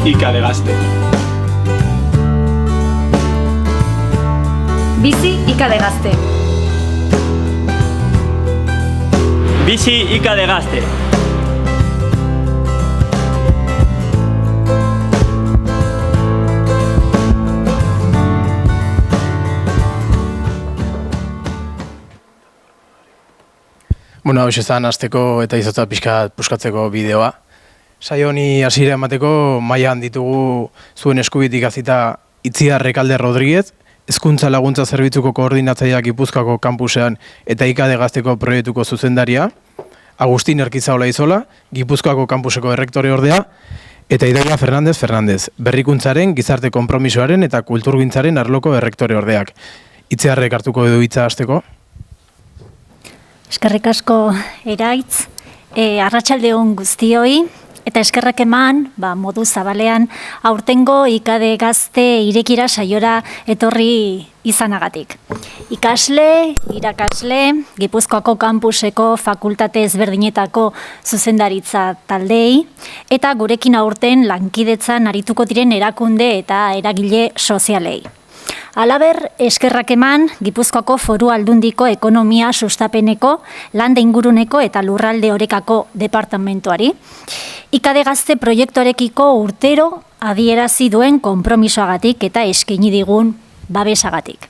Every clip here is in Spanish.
IKD Gazte. Bizi IKD Gazte. Bizi IKD Gazte. Bueno, hau esan hasteko eta izotza pixka puskatzeko bideoa. Saio honi hasiera emateko mailan ditugu zuen eskubitik hasita Itziar Rekalde Rodríguez, Hezkuntza Laguntza Zerbitzuko koordinatzaileak Gipuzkoako kampusean eta IKD Gazteko proiektuko zuzendaria, Agustin Erkizaola Izola, Gipuzkoako kampuseko errektore ordea, eta Idoia Fernandez, Berrikuntzaren, Gizarte Konpromisoaren eta Kulturgintzaren arloko errektore ordeak. Itziarrek hartuko du hitza hasteko. Eskerrik asko Eraitz, arratsalde on guztioi, eta eskerrak eman, modu zabalean, aurtengo IKD Gazte irekira saiora etorri izanagatik. Ikasle, irakasle, Gipuzkoako kampuseko fakultate ezberdinetako zuzendaritza taldei, eta gurekin aurten lankidetzan arituko diren erakunde eta eragile sozialei. Halaber, eskerrak eman, Gipuzkoako Foru Aldundiko Ekonomia Sustapeneko, Landa Inguruneko eta Lurralde Orekako departamentuari, IKD Gazte proiektuarekiko urtero adierazi duen konpromisoagatik eta eskaini digun babesagatik.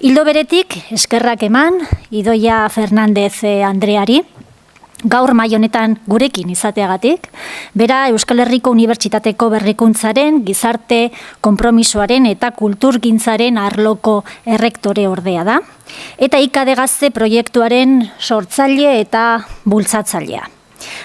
Ildo beretik, eskerrak eman, Idoia Fernandez Andreari, gaur mai honetan gurekin izateagatik, bera Euskal Herriko Unibertsitateko Berrikuntzaren, Gizarte Konpromisoaren eta Kulturgintzaren arloko errektore ordea da, eta IKD Gazte proiektuaren sortzaile eta bultzatzailea.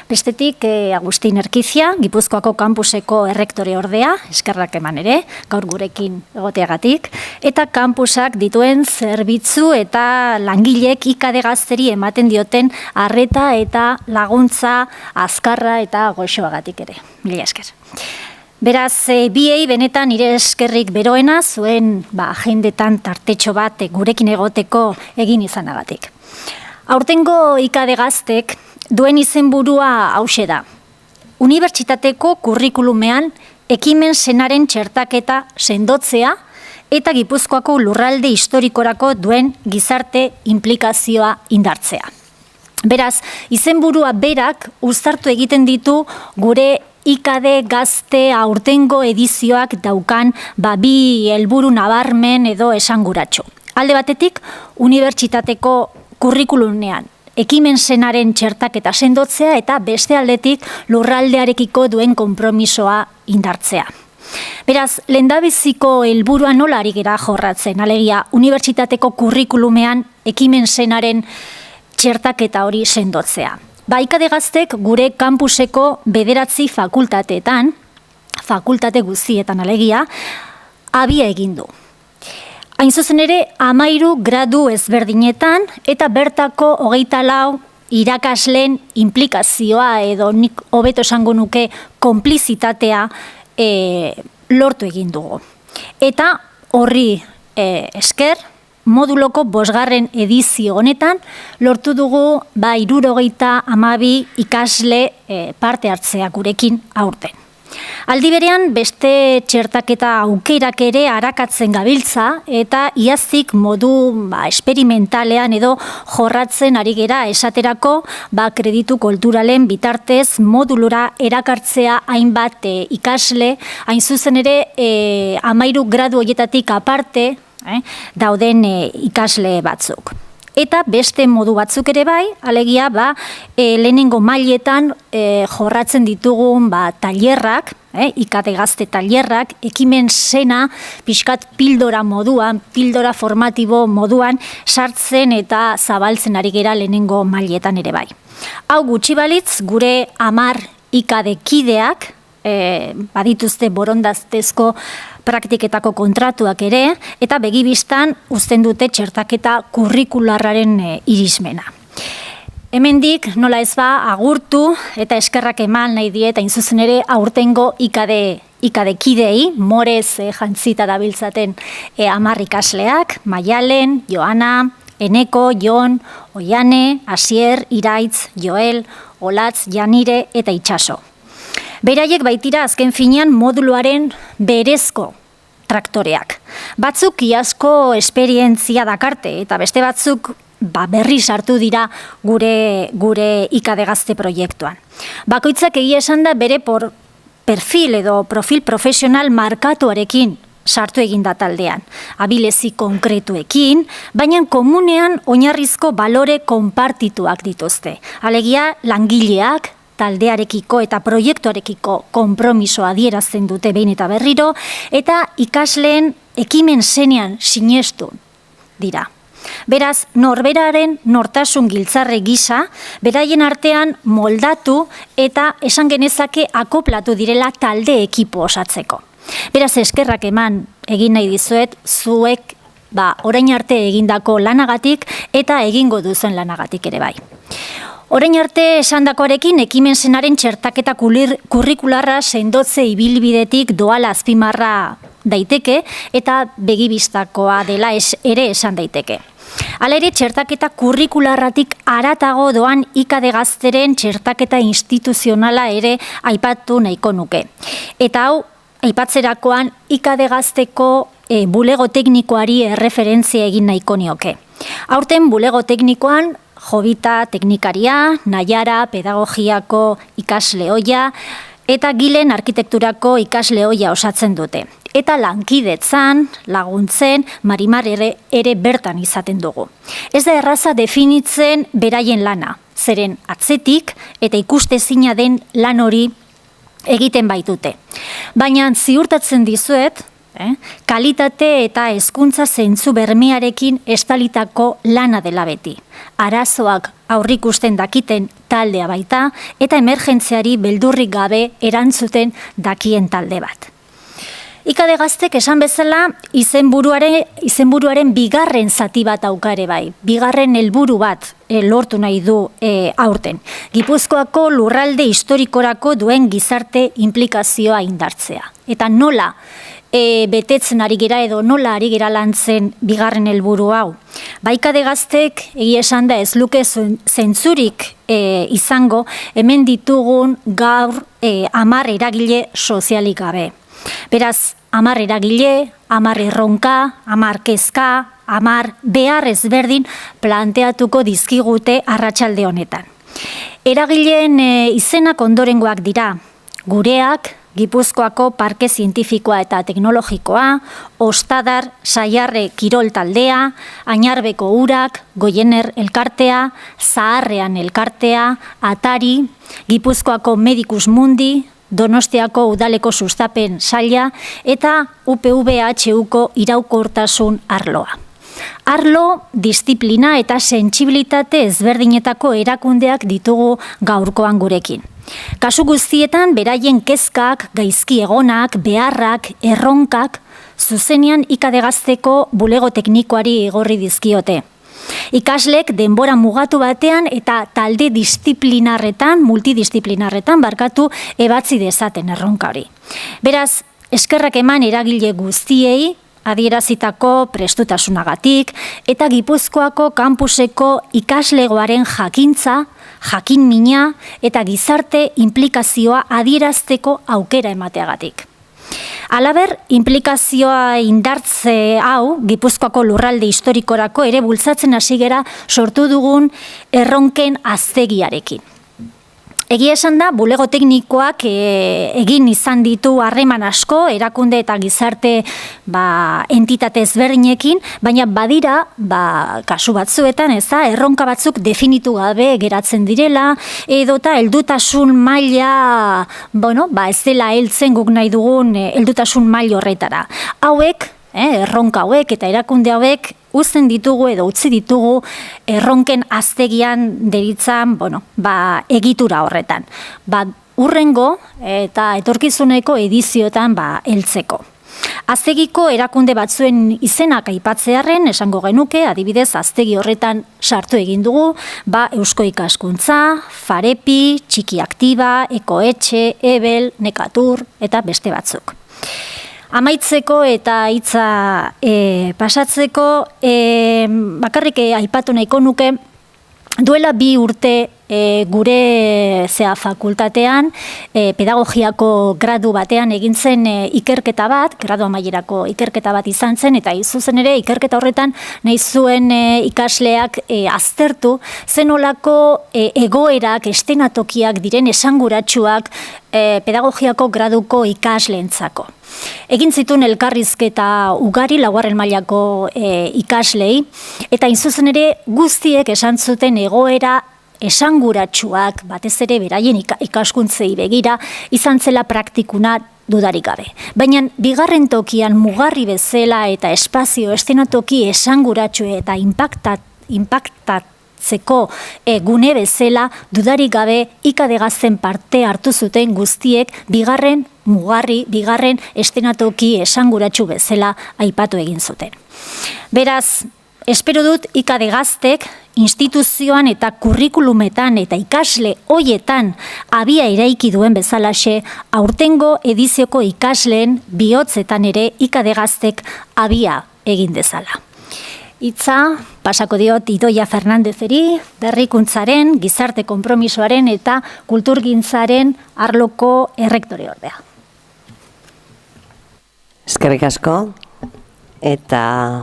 Bestetik, Agustin Erkizia, Gipuzkoako kampuseko errektore ordea, eskerrak eman ere, gaur gurekin egoteagatik, eta kampusak dituen zerbitzu eta langilek IKD Gazteri ematen dioten arreta eta laguntza azkarra eta goxoagatik ere. Mila esker. Beraz, biei benetan nire eskerrik beroena zuen agendetan tartetxo bat gurekin egoteko egin izanagatik. Aurtengo IKD Gaztek duen izenburua hauxe da. Unibertsitateko kurrikulumean ekimen senaren txertaketa sendotzea eta Gipuzkoako lurralde historikorako duen gizarte inplikazioa indartzea. Beraz, izenburua berak uztartu egiten ditu gure IKD Gazte aurtengo edizioak daukan bi helburu nabarmen edo esanguratxo. Alde batetik, unibertsitateko kurrikulumean ekimen senaren txertaketa sendotzea eta beste aldetik lurraldearekiko duen konpromisoa indartzea. Beraz, lehendabiziko helburua nola ari gera jorratzen, alegia unibertsitateko kurrikulumean ekimen senaren txertaketa hori sendotzea. IKD Gaztek gure kampuseko 9 fakultateetan, fakultate guztietan alegia, abia egin du. Hain zuzen ere, 13 gradu ezberdinetan eta bertako 24 irakasleen implikazioa edo nik hobeto esango nuke konplizitatea lortu egin dugu. Eta horri esker, moduloko 5. edizio honetan lortu dugu 72 ikasle parte hartzea gurekin aurten. Aldi berean, beste txertaketa aukerak ere arakatzen gabiltza eta iaztik modu esperimentalean edo jorratzen ari gera esaterako kreditu kulturalen bitartez modulura erakartzea hainbat ikasle, hain zuzen ere 13 gradu horietatik aparte dauden ikasle batzuk. Eta beste modu batzuk ere bai, alegia lehenengo mailetan jorratzen ditugun tailerrak, IKD Gazte tailerrak, ekimen sena pixkat pildora moduan, pildora formatibo moduan sartzen eta zabaltzen ari gera lehenengo mailetan ere bai. Hau gutxi balitz, gure 10 IKD kideak, badituzte borondaztezko praktiketako kontratuak ere, eta begibistan uzten dute txertaketa kurrikularraren irismena. Hemendik nola ez agurtu eta eskerrak eman nahi diet, hain zuzen ere aurtengo IKD kidei, morez jantzita dabiltzaten 10 ikasleak, Maialen, Joana, Eneko, Jon, Oiane, Asier, Iraitz, Joel, Olatz, Janire eta Itxaso. Beraiek baitira azken finean moduluaren berezko traktoreak. Batzuk iazko esperientzia dakarte eta beste batzuk berri sartu dira gure IKD Gazte proiektuan. Bakoitzak egia esan da bere perfil edo profil profesional markatuarekin sartu egin da taldean, abilezi konkretuekin, baina komunean oinarrizko balore konpartituak dituzte. Alegia langileak, taldearekiko eta proiektuarekiko konpromisoa adierazten dute behin eta berriro, eta ikasleen ekimen zenean sinestu dira. Beraz, norberaren nortasun giltzarre gisa, beraien artean moldatu eta esan genezake akoplatu direla talde ekipo osatzeko. Beraz, eskerrak eman egin nahi dizuet, zuek orain arte egindako lanagatik eta egingo duzen lanagatik ere bai. Orain arte esandakoarekin ekimen zenaren txertaketa kurrikularra sendotze ibilbidetik doala azpimarra daiteke eta begibistakoa dela ere esan daiteke. Hala ere, txertaketa kurrikularratik haratago doan IKD Gazteren txertaketa instituzionala ere aipatu nahiko nuke. Eta hau, aipatzerakoan IKD Gazteko bulego teknikoari erreferentzia egin nahiko nioke. Aurten bulego teknikoan Jovita teknikaria, Naiara pedagogiako ikasle ohia eta Gilen arkitekturako ikasle ohia osatzen dute. Eta lankidetzan, laguntzen, Marimar ere bertan izaten dugu. Ez da erraza definitzen beraien lana, zeren atzetik eta ikustezina den lan hori egiten baitute. Baina ziurtatzen dizuet, kalitate eta hezkuntza zentzu bermearekin estalitako lana dela beti. Arazoak aurrikusten dakiten taldea baita eta emergentziari beldurrik gabe erantzuten dakien talde bat. IKD Gaztek esan bezala izenburuaren bigarren zati bat aukare bai, bigarren helburu bat lortu nahi du aurten. Gipuzkoako lurralde historikorako duen gizarte implikazioa indartzea. Eta nola betetzen ari gera edo nola ari gera lantzen bigarren helburu hau. IKD Gaztek egia esan da ez luke zentzurik izango hemen ditugun gaur 10 eragile sozialik gabe. Beraz, 10 eragile, 10 erronka, 10 kezka, 10 behar ezberdin planteatuko dizkigute arratsalde honetan. Eragileen izenak ondorengoak dira, gureak, Gipuzkoako Parke Zientifikoa eta Teknologikoa, Ostadar Saiarre Kirol Taldea, Añarbeko Urak, Goiener Elkartea, Zaharrean Elkartea, Atari, Gipuzkoako Medicus Mundi, Donostiako Udaleko Sustapen Saila eta UPV-HUko Iraukortasun arloa. Arlo, disiplina eta sentsibilitate ezberdinetako erakundeak ditugu gaurkoan gurekin. Kasu guztietan beraien kezkak, gaizki egonak, beharrak, erronkak, zuzenean IKD Gazteko bulego teknikoari egorri dizkiote. Ikaslek denbora mugatu batean eta talde multidisciplinarretan ebatzi dezaten erronka hori. Beraz, eskerrak eman eragile guztiei, adierazitako prestutasunagatik eta Gipuzkoako kampuseko ikaslegoaren jakintza, jakinmina eta gizarte implikazioa adierazteko aukera emateagatik. Halaber, implikazioa indartze hau, Gipuzkoako lurralde historikorako ere bultzatzen hasi gera sortu dugun erronken aztegiarekin. Egia esan da, bulego teknikoak egin izan ditu harreman asko, erakunde eta gizarte entitate ezberdinekin, baina badira, kasu batzuetan, erronka batzuk definitu gabe geratzen direla, edota heldutasun maila, ez dela heltzen guk nahi dugun heldutasun maila horretara. Hauek, erronka hauek eta erakunde hauek, uzten ditugu edo utzi ditugu erronken aztegian deritzan, egitura horretan. Urrengo eta etorkizuneko edizioetan heltzeko. Aztegiko erakunde batzuen izenak aipatzearren esango genuke, adibidez aztegi horretan sartu egin dugu, Eusko Ikaskuntza, Farepi, Txiki Aktiba, Ekoetxe, Ebel, Nekatur eta beste batzuk. Amaitzeko eta hitza pasatzeko, bakarrik aipatu nahiko nuke, Duela 2 urte gure fakultatean pedagogiako gradu batean egin zen ikerketa bat, gradu amaierako ikerketa bat izan zen, eta zuzen ere ikerketa horretan nahi zuen ikasleak aztertu zenolako egoerak, estenatokiak diren esanguratsuak pedagogiako graduko ikasleentzako. Egin zituen elkarrizketa ugari laugarren mailako ikaslei, eta zuzen ere guztiek esan zuten egoera esanguratsuak, batez ere beraien ikaskuntzei begira, izan zela praktikuna dudarik gabe. Baina bigarren tokian mugarri bezala eta espazio estenatoki esanguratsu eta impactatzeko gune bezala dudarik gabe IKD Gazten parte hartu zuten guztiek bigarren mugarri, bigarren estenatoki esanguratsu bezala aipatu egin zuten. Beraz, espero dut IKD Gaztek instituzioan eta kurrikulumetan eta ikasle hoietan abia eraiki duen bezalaxe, aurtengo edizioko ikasleen bihotzetan ere IKD Gaztek abia egin dezala. Hitza pasako diot Idoia Fernandezeri, berrikuntzaren, gizarte konpromisoaren eta kulturgintzaren arloko errektoreordea. Eskerrik asko. Eta,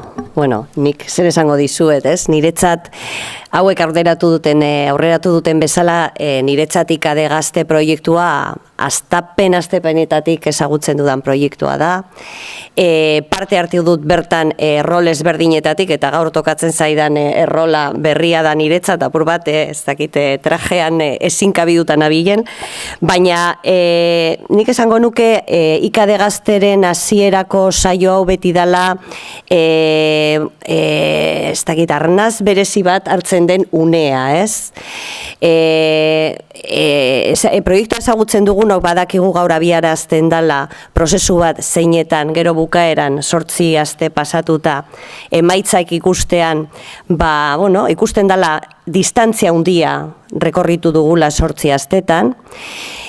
nik zer esango dizuet, ez? Niretzat, hauek aurreratu duten bezala, niretzat IKD Gazte proiektua astapenetatik ezagutzen dudan proiektua da. Parte hartu dut bertan rol ezberdinetatik, eta gaur tokatzen zaidan errola berria da niretzat, apur bat, ez dakite trajean ezinkabidutan abilen, baina nik esango nuke IKD Gazteren hasierako saio hau beti dela ez dakit, arnaz berezi bat hartzen den unea, ez? Proiektua ezagutzen dugun, badakigu gaur abiarazten dela prozesu bat zeinetan, gero bukaeran 8 aste pasatuta, emaitzak ikustean, ikusten dela distantzia handia rekorritu dugula 8 astetan,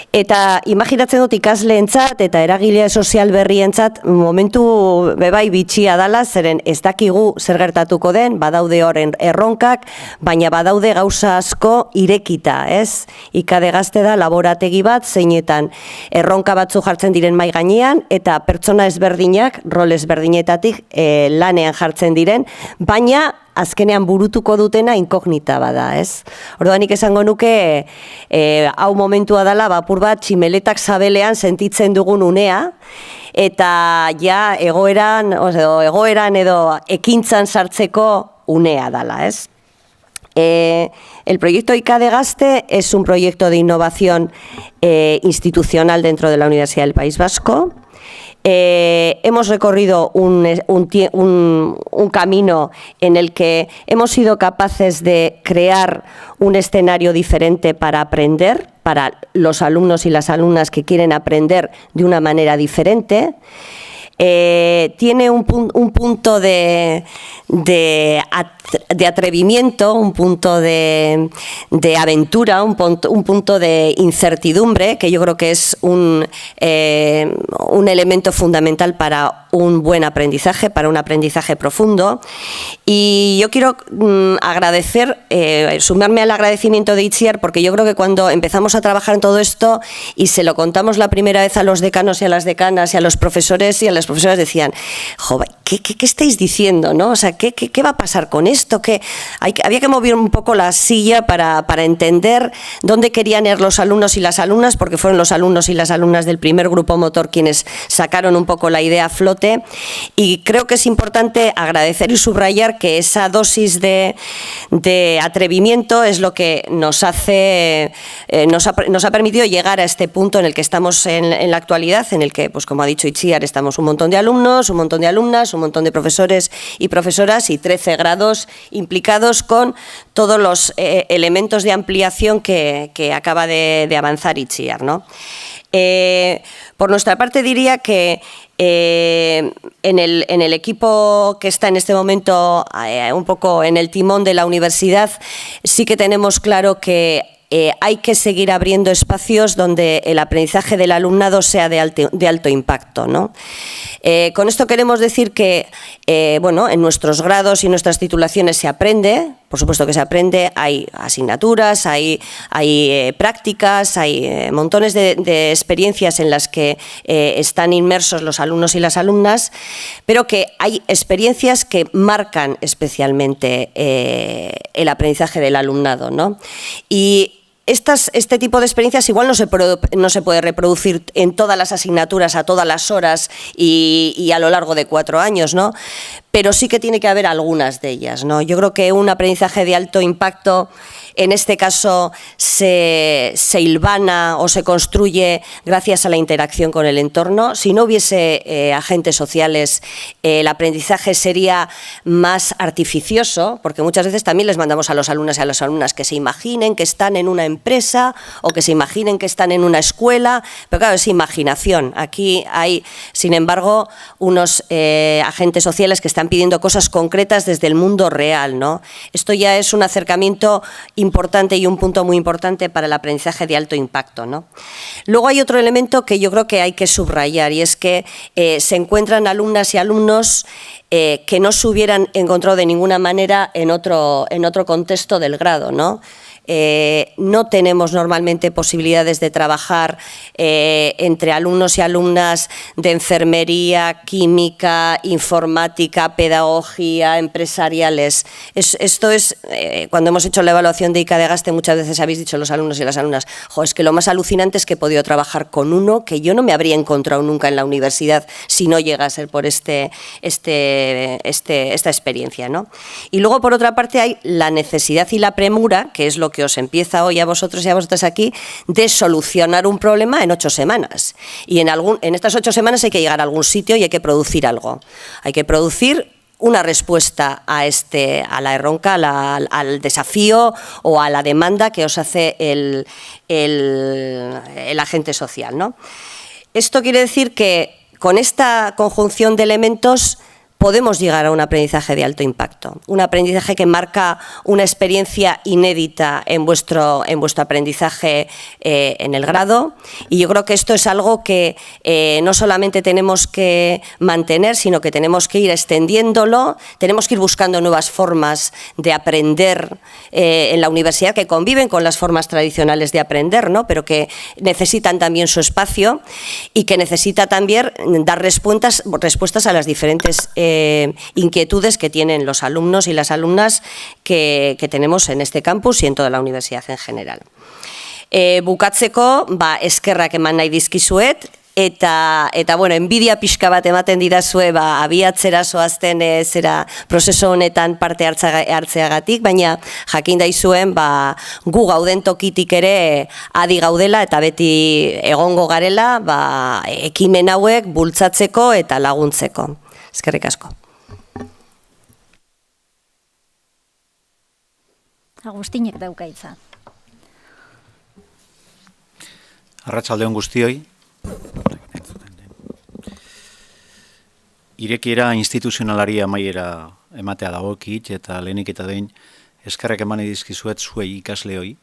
eta imaginatzen dut ikasleentzat eta eragile sozial berrientzat momentu bebai bitxia dela, zeren ez dakigu zer gertatuko den, badaude horren erronkak, baina badaude gauza asko irekita, ez? IKD Gazte da laborategi bat, zeinetan erronka batzu jartzen diren mai gainean, eta pertsona ezberdinak, rol ezberdinetatik lanean jartzen diren, baina azkenean burutuko dutena inkognita bada, ez? Orduan nik esango nuke, hau momentua dela, apur bat, tximeletak sabelean sentitzen dugun unea, eta ja egoeran edo ekintzan sartzeko unea dela, ez? El proyecto IKD Gazte es un proyecto de innovación institucional dentro de la Universidad del País Vasco. Hemos recorrido un camino en el que hemos sido capaces de crear un escenario diferente para aprender, para los alumnos y las alumnas que quieren aprender de una manera diferente. Tiene un punto de atrevimiento, un punto de aventura, un punto de incertidumbre, que yo creo que es un elemento fundamental para un buen aprendizaje, para un aprendizaje profundo. Y yo quiero agradecer, sumarme al agradecimiento de Itziar, porque yo creo que cuando empezamos a trabajar en todo esto y se lo contamos la primera vez a los decanos y a las decanas y a los profesores y a las profesoras, decían, joder, ¿qué estáis diciendo? ¿No? O sea, ¿qué va a pasar con esto? Había que mover un poco la silla para entender dónde querían ir los alumnos y las alumnas, porque fueron los alumnos y las alumnas del primer grupo motor quienes sacaron un poco la idea a flote, y creo que es importante agradecer y subrayar que esa dosis de atrevimiento es lo que nos ha permitido llegar a este punto en el que estamos en la actualidad, en el que, pues como ha dicho Itziar, estamos un montón de alumnos, un montón de alumnas, un montón de profesores y profesoras y 13 grados implicados con todos los elementos de ampliación que acaba de avanzar Itziar, ¿no? Por nuestra parte diría que en el equipo que está en este momento un poco en el timón de la universidad, sí que tenemos claro que hay que seguir abriendo espacios donde el aprendizaje del alumnado sea de alto impacto, ¿no? Con esto queremos decir que en nuestros grados y nuestras titulaciones se aprende, por supuesto que se aprende, hay asignaturas, hay prácticas, hay montones de experiencias en las que están inmersos los alumnos y las alumnas, pero que hay experiencias que marcan especialmente el aprendizaje del alumnado, ¿no? Y este tipo de experiencias igual no se puede reproducir en todas las asignaturas, a todas las horas y a lo largo de 4 años, ¿no? Pero sí que tiene que haber algunas de ellas, ¿no? Yo creo que un aprendizaje de alto impacto, en este caso, se hilvana o se construye gracias a la interacción con el entorno. Si no hubiese agentes sociales, el aprendizaje sería más artificioso, porque muchas veces también les mandamos a los alumnos y a las alumnas que se imaginen que están en una empresa o que se imaginen que están en una escuela, pero claro, es imaginación. Aquí hay, sin embargo, unos agentes sociales que están pidiendo cosas concretas desde el mundo real, ¿no? Esto ya es un acercamiento importante y un punto muy importante para el aprendizaje de alto impacto, ¿no? Luego hay otro elemento que yo creo que hay que subrayar, y es que se encuentran alumnas y alumnos que no se hubieran encontrado de ninguna manera en otro contexto del grado, ¿no? No tenemos normalmente posibilidades de trabajar entre alumnos y alumnas de enfermería, química, informática, pedagogía, empresariales. Esto es, cuando hemos hecho la evaluación de ICA de Gaste, muchas veces habéis dicho los alumnos y las alumnas, jo, es que lo más alucinante es que he podido trabajar con uno que yo no me habría encontrado nunca en la universidad si no llega a ser por esta experiencia, ¿no? Y luego, por otra parte, hay la necesidad y la premura, que es lo que os empieza hoy a vosotros y a vosotras aquí, de solucionar un problema en 8 semanas. Y en estas 8 semanas hay que llegar a algún sitio y hay que producir algo. Hay que producir una respuesta a la erronca, al desafío o a la demanda que os hace el agente social, ¿no? Esto quiere decir que con esta conjunción de elementos podemos llegar a un aprendizaje de alto impacto, un aprendizaje que marca una experiencia inédita en vuestro aprendizaje en el grado, y yo creo que esto es algo que no solamente tenemos que mantener, sino que tenemos que ir extendiéndolo, tenemos que ir buscando nuevas formas de aprender en la universidad que conviven con las formas tradicionales de aprender, ¿no? Pero que necesitan también su espacio y que necesita también dar respuestas a las diferentes inquietudes que tienen los alumnos y las alumnas que tenemos en este campus y en toda la universidad en general. Bukatzeko, eskerrak eman nahi dizkizuet, eta bueno, enbidia pixka bat ematen didazue abiatzera zoazten prozesu honetan parte hartzeagatik, baina jakin daizuen gu gauden tokitik ere adi gaudela eta beti egongo garela ekimen hauek bultzatzeko eta laguntzeko. Eskerrik asko. Agustinek dauka hitza. Arratsaldeon guztioi. Irekiera instituzionalari amaiera ematea dagokit, eta lehenik eta behin eskerrak eman dizkizuet zuei ikasleoi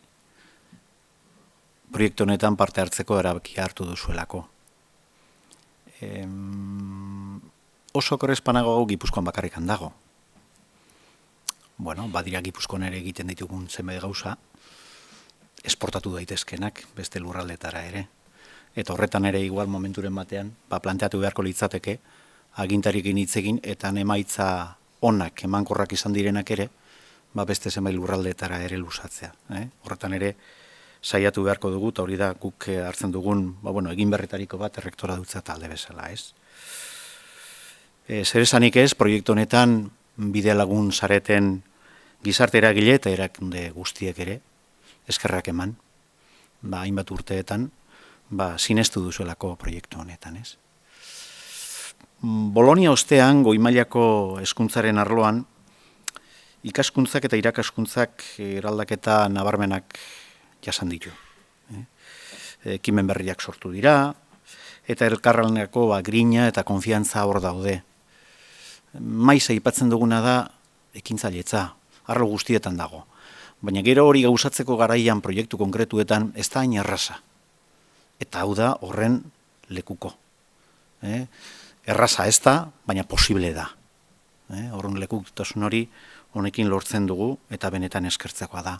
proiektu honetan parte hartzeko erabakia hartu duzuelako. Oso korrespanago hau Gipuzkoan bakarrikan dago. Bueno, badira Gipuzkoan ere egiten ditugun zenbait gauza, esportatu daitezkenak beste lurraldetara ere. Eta horretan ere igual momenturen batean, planteatu beharko litzateke, agintarikin hitz egin eta emaitza onak emankorrak izan direnak ere, beste zenbait lurraldetara ere luzatzea. Horretan ere saiatu beharko dugu, eta hori da guk hartzen dugun, egin berretariko bat errektora dutza talde bezala, ez? Zer esanik ez, proiektu honetan bide lagun zareten gizarte eragile eta erakunde guztiek ere, eskerrak eman, hainbat urteetan, sinestu duzuelako proiektu honetan, ez? Bolonia ostean, goi-mailako hezkuntzaren arloan, ikaskuntzak eta irakaskuntzak eraldaketa nabarmenak jasan ditu. Ekimen berriak sortu dira, eta elkarlanerako grina eta konfiantza hor daude. Maiz aipatzen duguna da ekintzailetza, arlo guztietan dago. Baina gero hori gauzatzeko garaian proiektu konkretuetan ez da hain erraza. Eta hau da horren lekuko. Erraza ez da, baina posible da. Horren lekuktasun hori honekin lortzen dugu eta benetan eskertzekoa da.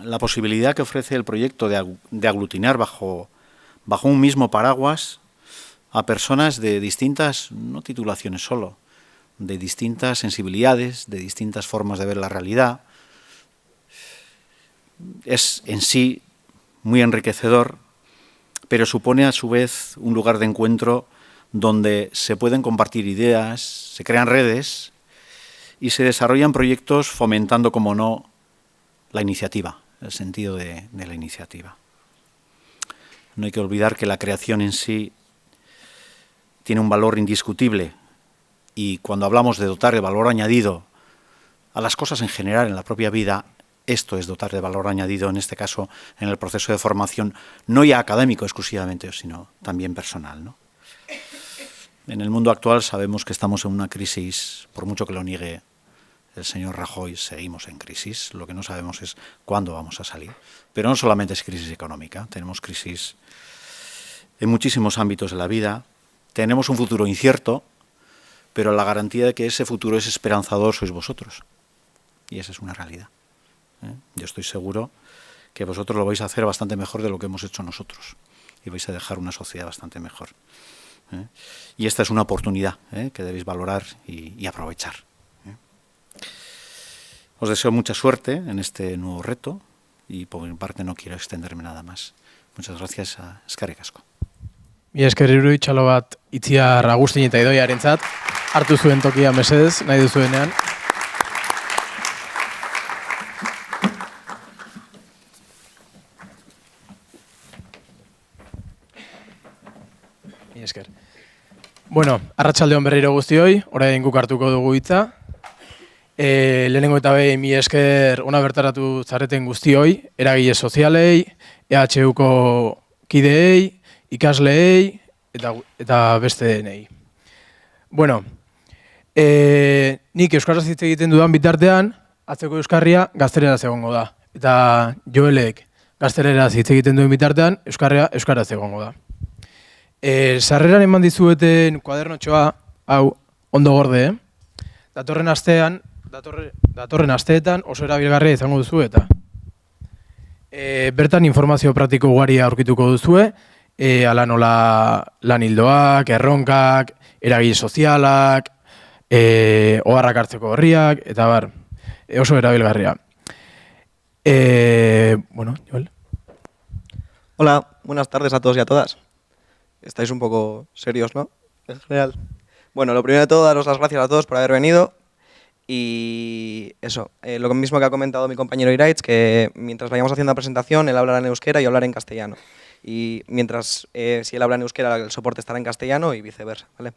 La posibilidad que ofrece el proyecto de aglutinar bajo un mismo paraguas a personas de distintas, no titulaciones solo, de distintas sensibilidades, de distintas formas de ver la realidad, es en sí muy enriquecedor, pero supone a su vez un lugar de encuentro donde se pueden compartir ideas, se crean redes y se desarrollan proyectos fomentando, como no, la iniciativa, el sentido de la iniciativa. No hay que olvidar que la creación en sí tiene un valor indiscutible y cuando hablamos de dotar de valor añadido a las cosas en general en la propia vida, esto es dotar de valor añadido, en este caso, en el proceso de formación, no ya académico exclusivamente, sino también personal, ¿no? En el mundo actual sabemos que estamos en una crisis, por mucho que lo niegue el señor Rajoy, seguimos en crisis. Lo que no sabemos es cuándo vamos a salir. Pero no solamente es crisis económica, tenemos crisis en muchísimos ámbitos de la vida. Tenemos un futuro incierto, pero la garantía de que ese futuro es esperanzador sois vosotros. Y esa es una realidad. Yo estoy seguro que vosotros lo vais a hacer bastante mejor de lo que hemos hecho nosotros. Y vais a dejar una sociedad bastante mejor. Y esta es una oportunidad que debéis valorar y aprovechar. Os deseo mucha suerte en este nuevo reto y por mi parte no quiero extenderme nada más. Muchas gracias a eskerrik asko. Mi esker irudi txalo bat Itziar Agustin eta Idoiarentzat hartu zuen tokia mesedez, nahi duzuenean. Mi esker. Bueno, arratsaldeon berriro guztioi, orain guk hartuko dugu hitza. Lehenengo eta behin mi esker ona bertaratu zareten guztioi, eragile sozialei, EHUko kideei, ikasleei eta beste denei. Bueno, nik euskaraz hitz egiten dudan bitartean, atzeko euskarria gazteleraz egongo da. Eta Joelek gazteleraz hitz egiten duen bitartean, euskaraz egongo da. Sarreran eman dizueten kuadernotxoa, hau, ondo gorde, datorren asteetan oso erabilgarria izango duzu eta bertan informazio praktiko ugari aurkituko duzue, ala nola lan ildoak, erronkak, eragile sozialak, oharrak hartzeko horriak, eta bar, oso erabilgarria. Bueno, Joel. Hola, buenas tardes a todos y a todas. Estáis un poco serios, ¿no? En general. Bueno, lo primero de todo, daros las gracias a todos por haber venido. Y eso, lo mismo que ha comentado mi compañero Iraitz, que mientras vayamos haciendo la presentación, él hablará en euskera y yo hablaré en castellano. Y mientras, si él habla en euskera, el soporte estará en castellano y viceversa, ¿vale?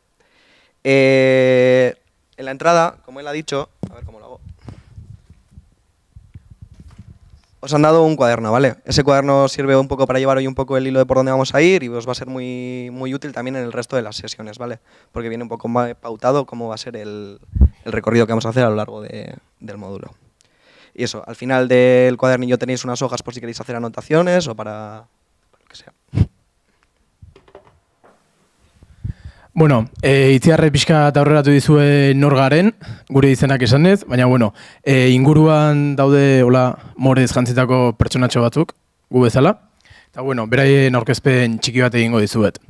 En la entrada, como él ha dicho, a ver cómo lo hago. Os han dado un cuaderno, ¿vale? Ese cuaderno sirve un poco para llevar hoy un poco el hilo de por dónde vamos a ir y os va a ser muy útil también en el resto de las sesiones, ¿vale? Porque viene un poco más pautado cómo va a ser el recorrido que vamos a hacer a lo largo del módulo. Y eso, al final del cuadernillo tenéis unas hojas por si queréis hacer anotaciones o para lo que sea. Bueno, Itziarre pixka eta aurreratu dizue nor garen, gure izenak esanez, baina bueno, inguruan daude hola morez jantzitako pertsonatxo batzuk, gu bezala. Eta bueno, beraien aurkezpen txiki bat egingo dizuet.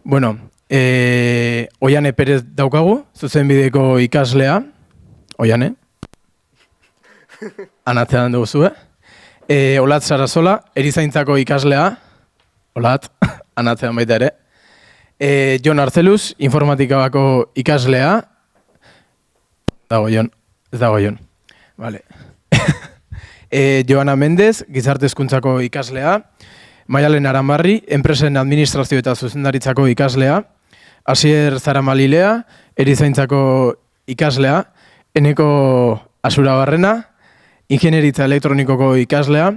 Bueno, Oiane Perez daukagu, zuzenbideko ikaslea. Oiane. Anatzean dugu zue. Olat Sarasola, erizaintzako ikaslea. Olat, anatzean baita ere. Jon Arzeluz, informatikako ikaslea. Dago Jon, ez dago Jon. Vale. Joana Mendez, gizarte hezkuntzako ikaslea. Maialen Aranbarri, enpresen administrazio eta zuzendaritzako ikaslea. Asier Zaramalilea, erizaintzako ikaslea. Eneko Asurabarrena, ingenieritza elektronikoko ikaslea.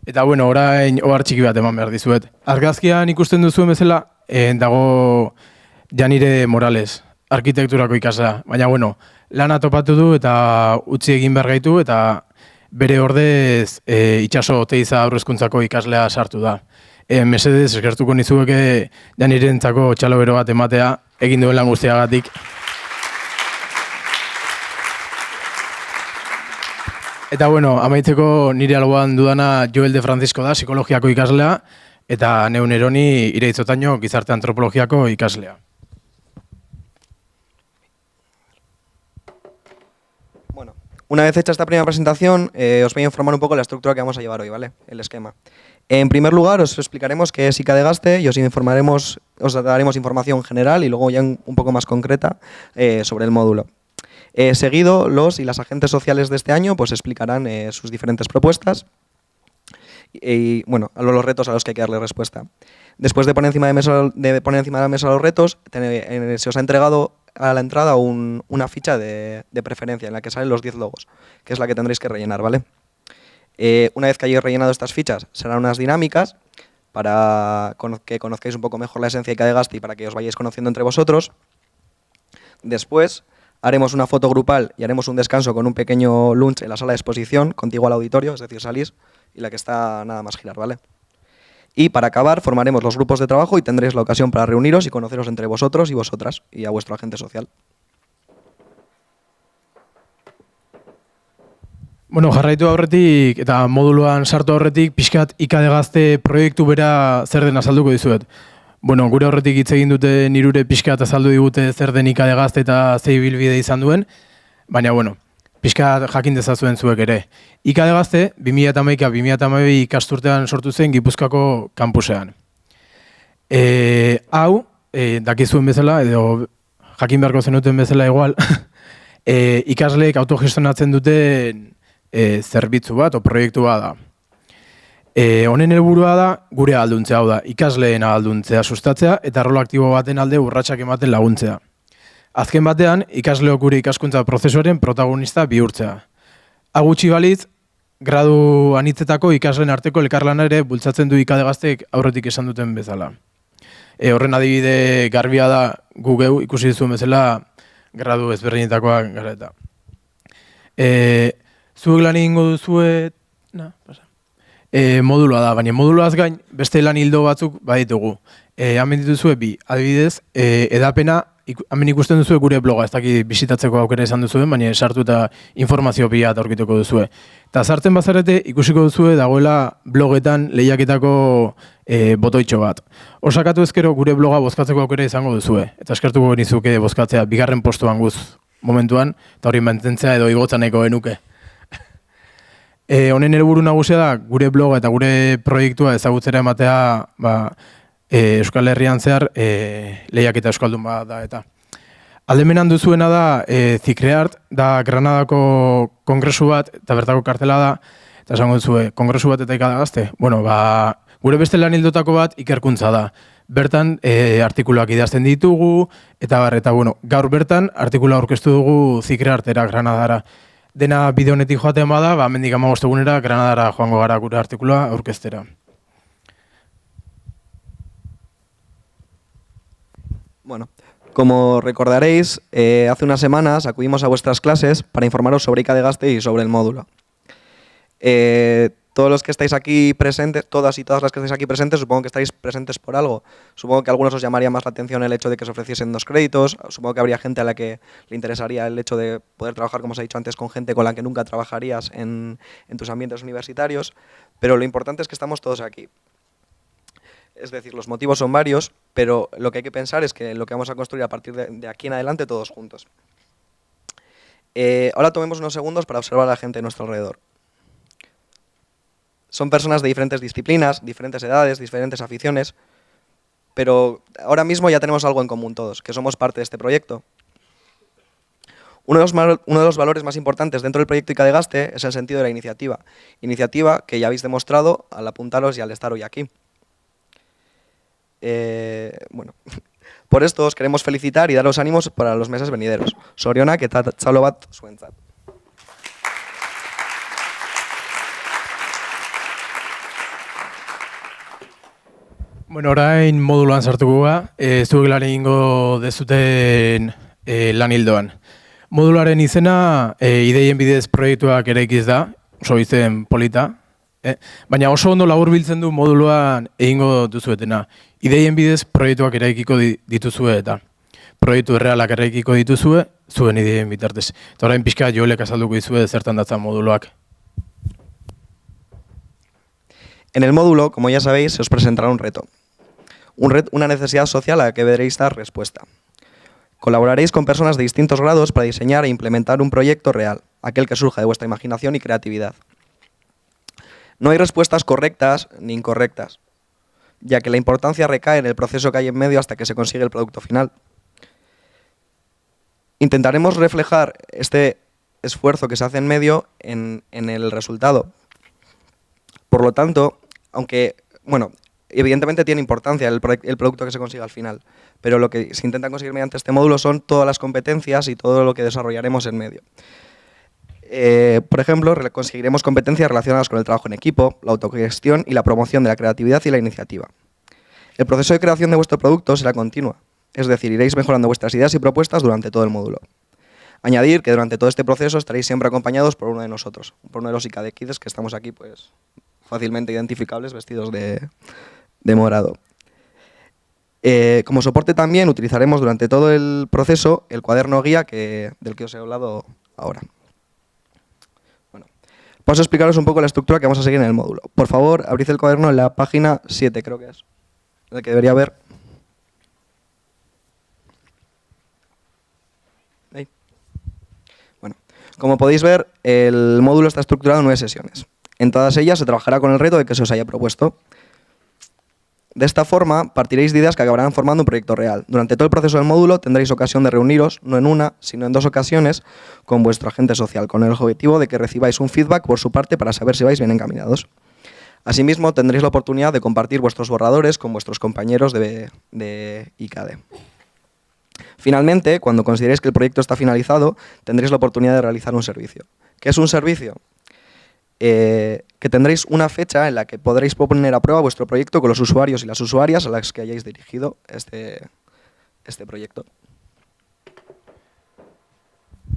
Eta bueno, orain ohar txiki bat eman behar dizuet. Argazkian ikusten duzuen bezala, dago Janire Morales, arkitekturako ikaslea. Baina bueno, lana topatu du eta utzi egin behar gaitu eta bere ordez itxaso Oteiza aurrezkuntzako ikaslea sartu da. Mesedez, eskertuko nizueke Janirentzako txalo bero bat ematea egin duen lan guztiagatik. Eta bueno, amaitzeko nire alboan dudana Joel de Francisco da, psikologiako ikaslea, eta Neu Neroni Ireitzotaino gizarte antropologiako ikaslea. Bueno, una vez hecha esta primera presentación, os voy a informar un poco la estructura que vamos a llevar hoy, ¿vale? El esquema. En primer lugar, os explicaremos qué es ICADEGASTE y os daremos información general y luego ya un poco más concreta sobre el módulo. Seguido, los y las agentes sociales de este año pues explicarán sus diferentes propuestas y bueno, los retos a los que hay que darle respuesta. Después de poner encima de la mesa los retos, se os ha entregado a la entrada una ficha de preferencia en la que salen los 10 logos, que es la que tendréis que rellenar, ¿vale? Una vez que hayáis rellenado estas fichas, serán unas dinámicas para que conozcáis un poco mejor la esencia de ICADEGASTE y para que os vayáis conociendo entre vosotros. Después haremos una foto grupal y haremos un descanso con un pequeño lunch en la sala de exposición, contigua al auditorio, es decir, salís, y la que está nada más girar, ¿vale? Y para acabar, formaremos los grupos de trabajo y tendréis la ocasión para reuniros y conoceros entre vosotros y vosotras y a vuestro agente social. Bueno, jarraitu aurretik eta moduluan sartu aurretik pixkat ICADEGASTE proiektu bera zer den azalduko dizuet. Bueno, gure aurretik hitz egin dute nirure pixkat azaldu digute zer den ICADEGASTE eta ze ibilbide izan duen, baina bueno, pixkat jakin dezazuen zuek ere. ICADEGASTE 2011-2012 ikasturtean sortu zen Gipuzkoako kampusean. Hau, dakizuen bezala, edo jakin beharko zenuten bezala igual, ikasleek autogestionatzen duten zerbitzu bat o proiektu bat da. Honen helburua da gure ahalduntzea, hau da, ikasleen ahalduntzea sustatzea eta rol aktibo baten alde urratsak ematen laguntzea. Azken batean, ikasleok gure ikaskuntza prozesuaren protagonista bihurtzea. Hau gutxi balitz, gradu anitzetako ikasleen arteko elkarlana ere bultzatzen du ICADEGASTEk aurretik esan duten bezala. Horren adibide garbia da gu geu ikusi duzuen bezala gradu ezberdinetakoak gara eta. Zuek lan egingo duzuet... modulua da, baina moduluaz gain beste lan hildo batzuk baditugu. Hemen dituzue bi, adibidez, edapena, hemen ikusten duzue gure bloga, ez dakit bisitatzeko aukera izan duzuen, baina sartu eta informazio pila aurkituko duzue. Eta sartzen bazarete ikusiko duzue dagoela blogetan lehiaketako botoitxo bat. Osakatu ezkero gure bloga bozkatzeko aukera izango duzue, eta eskertuko nizuke bozkatzea bigarren postuan guz momentuan, eta hori mantentzea edo igotzan nahiko genuke. Honen helburu nagusia da gure bloga eta gure proiektua ezagutzera ematea Euskal Herrian zehar lehiaketa euskaldun bat da eta. Aldemenan duzuena da Zikreart, da Granadako kongresu bat eta bertako kartela da, eta esango duzue, kongresu bat eta ICADEGASTE? Bueno, gure beste lan hildotako bat ikerkuntza da. Bertan artikuluak idazten ditugu, eta bueno, gaur bertan artikulua aurkeztu dugu Zikreartera, Granadara. Dena bide honetik joaten bada, hemendik 15 egunera Granadara joango gara gure artikulua aurkeztera. Bueno, como recordaréis, hace unas semanas acudimos a vuestras clases para informaros sobre ICADEGASTE y sobre el módulo. Todos los que estáis aquí presentes, todas y todas las que estáis aquí presentes, supongo que estáis presentes por algo. Supongo que a algunos os llamaría más la atención el hecho de que se ofreciesen 2 créditos. Supongo que habría gente a la que le interesaría el hecho de poder trabajar, como os he dicho antes, con gente con la que nunca trabajarías en tus ambientes universitarios. Pero lo importante es que estamos todos aquí. Es decir, los motivos son varios, pero lo que hay que pensar es que lo que vamos a construir a partir de aquí en adelante todos juntos. Ahora tomemos unos segundos para observar a la gente a nuestro alrededor. Son personas de diferentes disciplinas, diferentes edades, diferentes aficiones, pero ahora mismo ya tenemos algo en común todos, que somos parte de este proyecto. Uno de los valores más importantes dentro del proyecto ICADEGASTE es el sentido de la iniciativa. Iniciativa que ya habéis demostrado al apuntaros y al estar hoy aquí. Bueno, por esto os queremos felicitar y daros ánimos para los meses venideros. Sorionak eta txalo bat zuentzat. Bueno, orain moduluan sartuko ga, zuek lan egingo dezuten lan hildoan. Moduluaren izena ideien bidez proiektuak eraikiz da, oso izen polita, baina oso ondo laburbiltzen du moduluan egingo duzuetena. Ideien bidez proiektuak eraikiko dituzue eta proiektu errealak eraikiko dituzue zuen ideien bitartez. Eta orain pixka Joelek azalduko dizue zertan datzan moduluak. En el módulo, como ya sabéis, se os presentará un reto. Una necesidad social a la que deberéis dar respuesta. Colaboraréis con personas de distintos grados para diseñar e implementar un proyecto real, aquel que surja de vuestra imaginación y creatividad. No hay respuestas correctas ni incorrectas, ya que la importancia recae en el proceso que hay en medio hasta que se consigue el producto final. Intentaremos reflejar este esfuerzo que se hace en medio en el resultado. Por lo tanto, aunque, bueno, evidentemente tiene importancia el producto que se consiga al final, pero lo que se intenta conseguir mediante este módulo son todas las competencias y todo lo que desarrollaremos en medio. Por ejemplo, conseguiremos competencias relacionadas con el trabajo en equipo, la autogestión y la promoción de la creatividad y la iniciativa. El proceso de creación de vuestro producto será continua, es decir, iréis mejorando vuestras ideas y propuestas durante todo el módulo. Añadir que durante todo este proceso estaréis siempre acompañados por uno de nosotros, por uno de los IKD Kids que estamos aquí pues, fácilmente identificables, vestidos de morado. Como soporte también utilizaremos durante todo el proceso el cuaderno guía del que os he hablado ahora. Bueno, paso a explicaros un poco la estructura que vamos a seguir en el módulo. Por favor, abrid el cuaderno en la página 7, creo que es, en el que debería haber. Ahí. Bueno, como podéis ver, el módulo está estructurado en 9 sesiones. En todas ellas se trabajará con el reto de que se os haya propuesto. De esta forma, partiréis de ideas que acabarán formando un proyecto real. Durante todo el proceso del módulo tendréis ocasión de reuniros, no en una, sino en 2 ocasiones, con vuestro agente social, con el objetivo de que recibáis un feedback por su parte para saber si vais bien encaminados. Asimismo, tendréis la oportunidad de compartir vuestros borradores con vuestros compañeros de IKD. Finalmente, cuando consideréis que el proyecto está finalizado, tendréis la oportunidad de realizar un servicio. ¿Qué es un servicio? Que tendréis una fecha en la que podréis poner a prueba vuestro proyecto con los usuarios y las usuarias a las que hayáis dirigido este proyecto.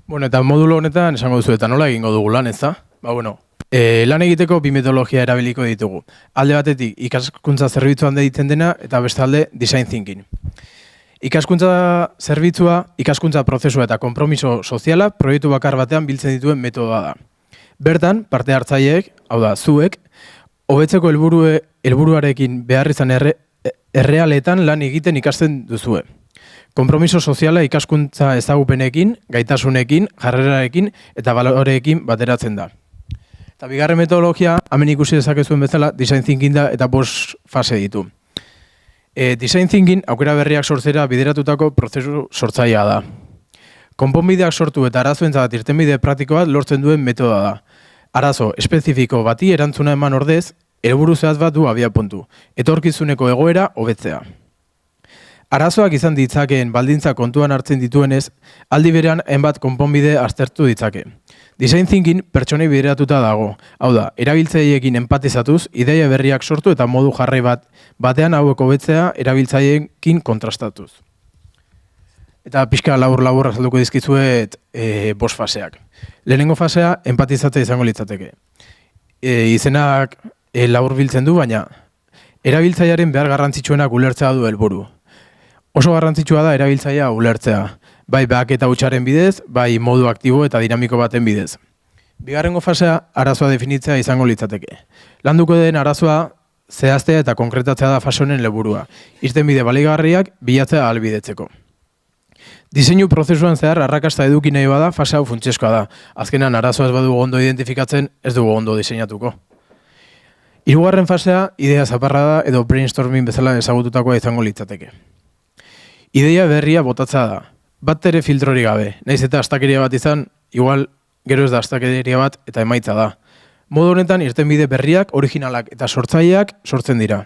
Bueno, eta modulo honetan esango duzu eta nola egingo dugu lan, ezta? Lan egiteko bi metodologia erabiliko ditugu. Alde batetik ikaskuntza zerbitzuan deitzen dena eta bestalde design thinking. Ikaskuntza zerbitzua, ikaskuntza prozesua eta konpromiso soziala proiektu bakar batean biltzen dituen metodoa da. Bertan, parte hartzaileek, hau da, zuek, hobetzeko helburuarekin behar izan errealetan lan egiten ikasten duzue. Konpromiso soziala ikaskuntza ezagupenekin, gaitasunekin, jarrerarekin eta baloreekin bateratzen da. Eta bigarren metodologia, hemen ikusi dezakezuen bezala, design thinking da eta 5 fase ditu. Design thinking aukera berriak sortzera bideratutako prozesu sortzailea da. Konponbideak sortu eta arazoentzat irtenbide praktiko bat lortzen duen metodoa da. Arazo espezifiko bati erantzuna eman ordez, helburu zehatz bat du abiapuntu, etorkizuneko egoera hobetzea. Arazoak izan ditzakeen baldintza kontuan hartzen dituenez, aldi berean hainbat konponbide aztertu ditzake. Design thinking pertsonei bideratuta dago, hau da, erabiltzaileekin empatizatuz, ideia berriak sortu eta modu jarrai batean hauek hobetzea erabiltzaileekin kontrastatuz. Eta pixka labur-labur azalduko dizkizuet 5 faseak. Lehenengo fasea, empatizatzea izango litzateke. Izenak labur biltzen du, baina erabiltzailearen behar garrantzitsuenak ulertzea du helburu. Oso garrantzitsua da erabiltzailea ulertzea, bai bahaketa hutsaren bidez, bai modu aktibo eta dinamiko baten bidez. Bigarrengo fasea, arazoa definitzea izango litzateke. Landuko den arazoa zehaztea eta konkretatzea da fase honen helburua. Irtenbide baligarriak bilatzea ahalbidetzeko. Diseinu prozesuan zehar arrakasta eduki nahi bada, fase hau funtsezkoa da. Azkenan arazoa ez badugu ondo identifikatzen, ez dugu ondo diseinatuko. Hirugarren fasea, idea zaparra da edo brainstorming bezala ezagututakoa izango litzateke. Ideia berria botatza da. Bat ere filtrori gabe. Naiz eta astakeria bat izan, igual gero ez da astakeria bat eta emaitza da. Modu honetan irtenbide berriak, originalak eta sortzaileak sortzen dira.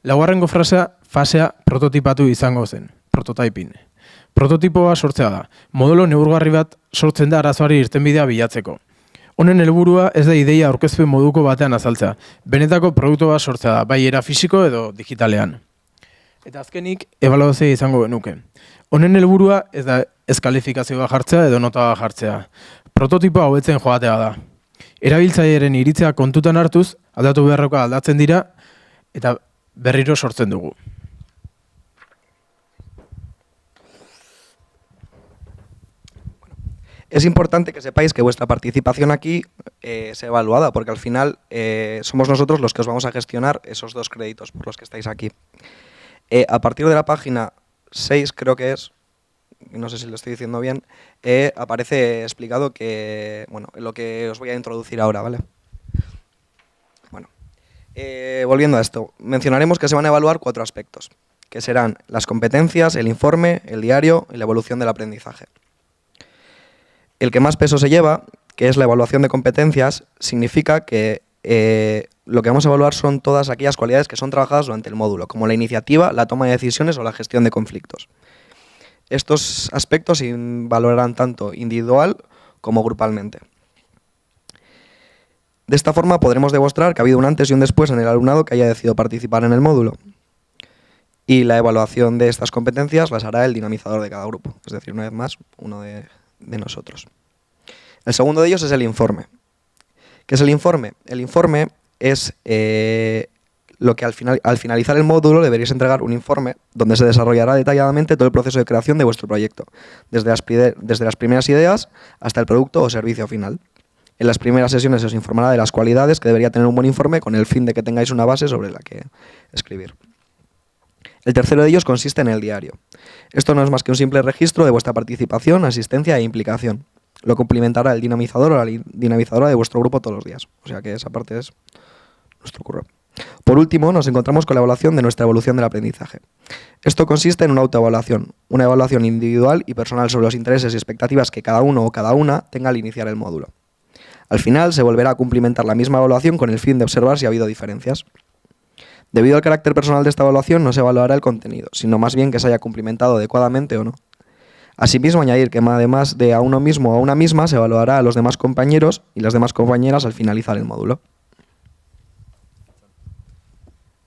Laugarrengo fasea prototipatu izango zen. Prototyping. Prototipoa sortzea da. Modulo neurgarri bat sortzen da arazoari irtenbidea bilatzeko. Honen helburua ez da ideia aurkezpen moduko batean azaltzea. Benetako produktu bat sortzea da, bai era fisiko edo digitalean. Eta azkenik, ebaluazioa izango genuke. Honen helburua ez da kalifikazioa jartzea edo nota jartzea. Prototipoa hobetzen joatea da. Erabiltzailearen iritzia kontutan hartuz, aldatu beharrekoa aldatzen dira eta berriro sortzen dugu. Es importante que sepáis que vuestra participación aquí sea evaluada, porque al final somos nosotros los que os vamos a gestionar esos 2 créditos por los que estáis aquí. A partir de la página 6, creo que es, no sé si lo estoy diciendo bien, aparece explicado que, bueno, lo que os voy a introducir ahora, ¿vale? Bueno, volviendo a esto, mencionaremos que se van a evaluar 4 aspectos, que serán las competencias, el informe, el diario y la evolución del aprendizaje. El que más peso se lleva, que es la evaluación de competencias, significa que lo que vamos a evaluar son todas aquellas cualidades que son trabajadas durante el módulo, como la iniciativa, la toma de decisiones o la gestión de conflictos. Estos aspectos se valorarán tanto individual como grupalmente. De esta forma podremos demostrar que ha habido un antes y un después en el alumnado que haya decidido participar en el módulo. Y la evaluación de estas competencias las hará el dinamizador de cada grupo, es decir, una vez más, uno de nosotros. El segundo de ellos es el informe. ¿Qué es el informe? El informe es lo que al finalizar el módulo deberéis entregar un informe donde se desarrollará detalladamente todo el proceso de creación de vuestro proyecto, desde las primeras ideas hasta el producto o servicio final. En las primeras sesiones se os informará de las cualidades que debería tener un buen informe con el fin de que tengáis una base sobre la que escribir. El tercero de ellos consiste en el diario. Esto no es más que un simple registro de vuestra participación, asistencia e implicación. Lo complementará el dinamizador o la dinamizadora de vuestro grupo todos los días. O sea que esa parte es nuestro curro. Por último, nos encontramos con la evaluación de nuestra evolución del aprendizaje. Esto consiste en una autoevaluación, una evaluación individual y personal sobre los intereses y expectativas que cada uno o cada una tenga al iniciar el módulo. Al final, se volverá a cumplimentar la misma evaluación con el fin de observar si ha habido diferencias. Debido al carácter personal de esta evaluación, no se evaluará el contenido, sino más bien que se haya cumplimentado adecuadamente o no. Asimismo, añadir que además de a uno mismo o a una misma, se evaluará a los demás compañeros y las demás compañeras al finalizar el módulo.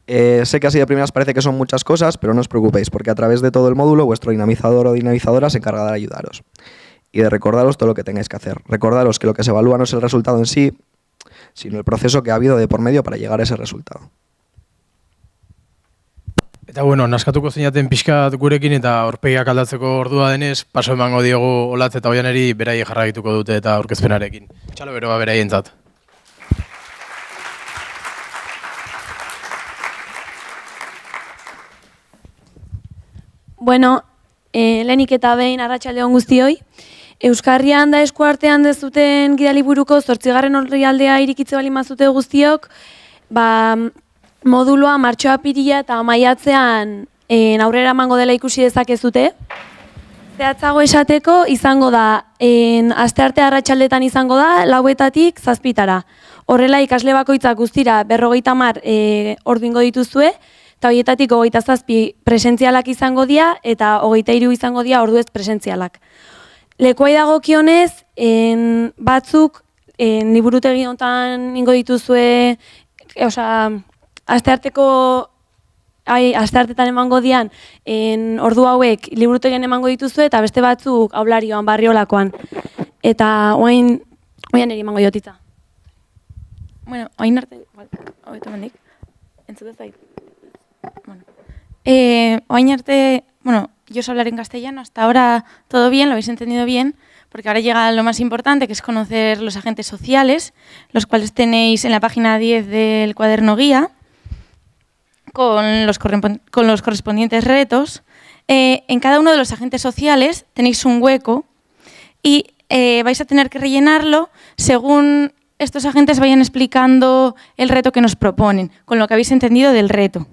Sé que así de primeras parece que son muchas cosas, pero no os preocupéis, porque a través de todo el módulo, vuestro dinamizador o dinamizadora se encargará de ayudaros y de recordaros todo lo que tengáis que hacer. Recordaros que lo que se evalúa no es el resultado en sí, sino el proceso que ha habido de por medio para llegar a ese resultado. Eta bueno, naskatuko zeinaten pixkat gurekin eta aurpegiak aldatzeko ordua denez, paso emango diogu Olatz eta Oianeri beraiek jarraituko dute eta aurkezpenarekin. Txalo beroa beraientzat. Bueno, lehenik eta behin arratsalde on guztioi. Euskarrian da eskuartean dezuten gidaliburuko 8. orrialdea irikitze bali mazute guztiok, moduloa martxoa apirila eta maiatzean aurrera emango dela ikusi dezakezute. Zehatzago esateko izango da, astearte arratsaldetan izango da, 4:00-tik 7:00. Horrela ikasle bakoitzak guztira 50 ordu ingo dituzue, eta horietatik 27 presentzialak izango dira, eta 23 izango dira ordu ez presentzialak. Lekuai dagokionez, batzuk liburutegi honetan ingo dituzue, asteartetan emango dian ordu hauek liburutegian emango dituzue eta beste batzuk Aularioan, Barriolakoan. Eta oain eri emango jotitza. Bueno, oain arte, hobeto mendik, entzute zait. Bueno, oain arte, yo os hablaré en castellano, hasta ahora todo bien, lo habéis entendido bien, porque ahora llega lo más importante, que es conocer los agentes sociales, los cuales tenéis en la página 10 del cuaderno guía, con los correspondientes retos. En cada uno de los agentes sociales tenéis un hueco y vais a tener que rellenarlo según estos agentes vayan explicando el reto que nos proponen, con lo que habéis entendido del reto.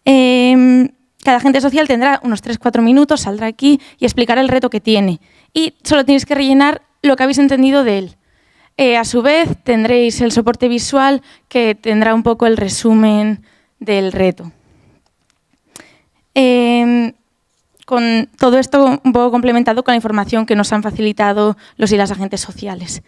Cada agente social tendrá unos 3-4 minutos, saldrá aquí y explicará el reto que tiene. Y solo tenéis que rellenar lo que habéis entendido de él. A su vez, tendréis el soporte visual que tendrá un poco el resumen del reto. Con todo esto un poco complementado con la información que nos han facilitado los y las agentes sociales.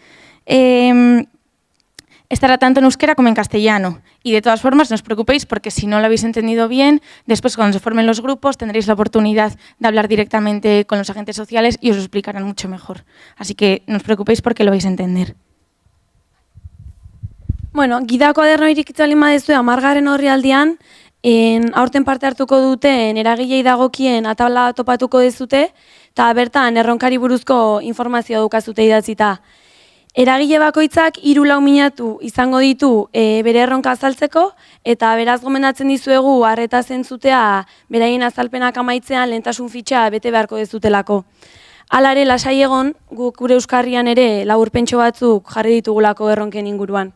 Estará tanto en euskera como en castellano. Y de todas formas, no os preocupéis porque si no lo habéis entendido bien, después cuando se formen los grupos tendréis la oportunidad de hablar directamente con los agentes sociales y os lo explicarán mucho mejor. Así que no os preocupéis porque lo vais a entender. Bueno, gida koaderno irikitze baldin baduzue 10. orrialdean, Aurten parte hartuko duten eragilei dagokien atabla topatuko dezute, eta bertan erronkari buruzko informazioa dukazute idatzita. Eragile bakoitzak 3-4 minutu izango ditu bere erronka azaltzeko, eta beraz gomendatzen dizuegu arreta zentzutea beraien azalpenak amaitzean lehentasun fitxa bete beharko dezutelako. Hala ere, lasai egon, guk gure Euskarrian ere laburpentxo batzuk jarri ditugulako erronken inguruan.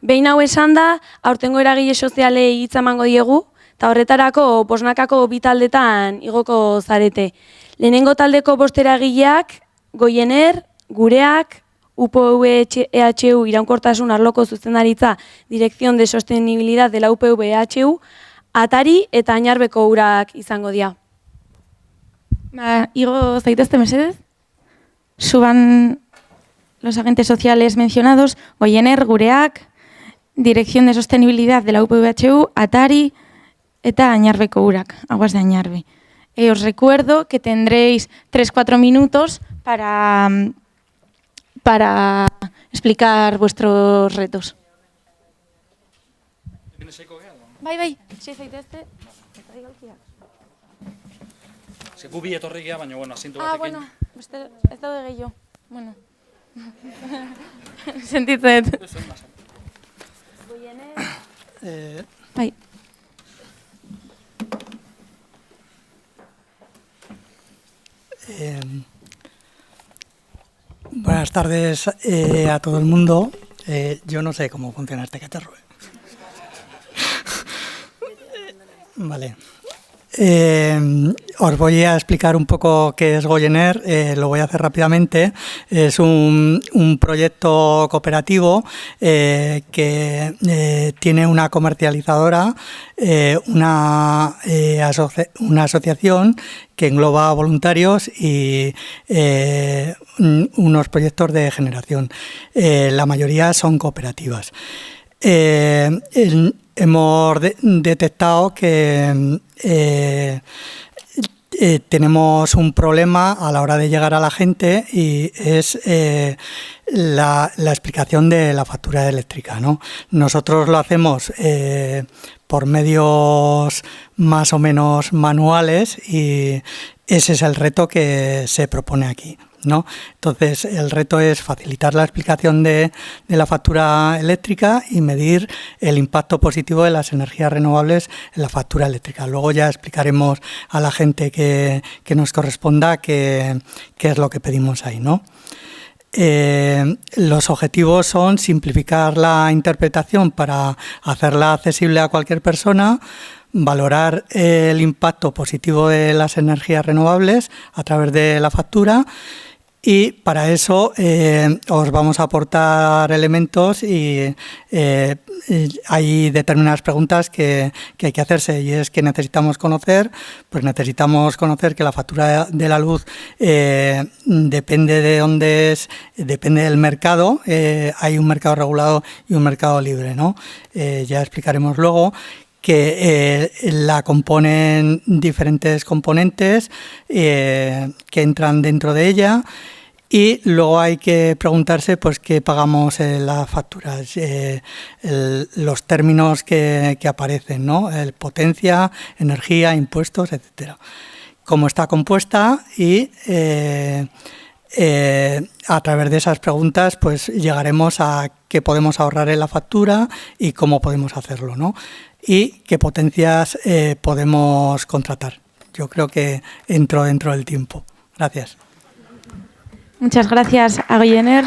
Behin hau esan da, aurtengo eragile sozialei hitza emango diegu, eta horretarako bosnakako 2 taldetan igoko zarete. Lehenengo taldeko 5 eragileak, Goiener, Gureak, UPV-EHU iraunkortasun arloko zuzendaritza Dirección de Sostenibilidad de la UPV-EHU, Atari eta Añarbeko urak izango dira. Igo zaitezte mesedez. Suban los agentes sociales mencionados, Goiener, Gureak, Dirección de Sostenibilidad de la UPV-EHU, Atari eta Añarbeko urak, Aguas de Añarbe. Os recuerdo que tendréis 3-4 minutos para explicar vuestros retos. Bai, si zaitezte. Gubi etorri gea, baina, asientu batekin. Bueno, ez daude gehiago. Bueno. Sentitzen. Bai. Buenas tardes a todo el mundo. Yo no sé cómo funciona este cacharro. Vale. Os voy a explicar un poco qué es Goiener, lo voy a hacer rápidamente. Es un proyecto cooperativo que tiene una comercializadora, una asociación que engloba voluntarios y unos proyectos de generación. La mayoría son cooperativas. Hemos detectado que tenemos un problema a la hora de llegar a la gente y es la explicación de la factura eléctrica, ¿no? Nosotros lo hacemos por medios más o menos manuales y ese es el reto que se propone aquí, ¿no? Entonces, el reto es facilitar la explicación de la factura eléctrica y medir el impacto positivo de las energías renovables en la factura eléctrica. Luego ya explicaremos a la gente que nos corresponda qué es lo que pedimos ahí, ¿no? Los objetivos son simplificar la interpretación para hacerla accesible a cualquier persona, valorar el impacto positivo de las energías renovables a través de la factura y para eso os vamos a aportar elementos y hay determinadas preguntas que hay que hacerse y es que necesitamos conocer que la factura de la luz depende de dónde es, depende del mercado, hay un mercado regulado y un mercado libre, ¿no? Ya explicaremos luego que la componen diferentes componentes que entran dentro de ella y luego hay que preguntarse pues qué pagamos en las facturas, los términos que aparecen, ¿no? Potencia, energía, impuestos, etcétera. Cómo está compuesta y a través de esas preguntas pues llegaremos a qué podemos ahorrar en la factura y cómo podemos hacerlo, ¿no? Y qué potencias podemos contratar. Yo creo que entro dentro del tiempo. Gracias. Muchas gracias a Goiener.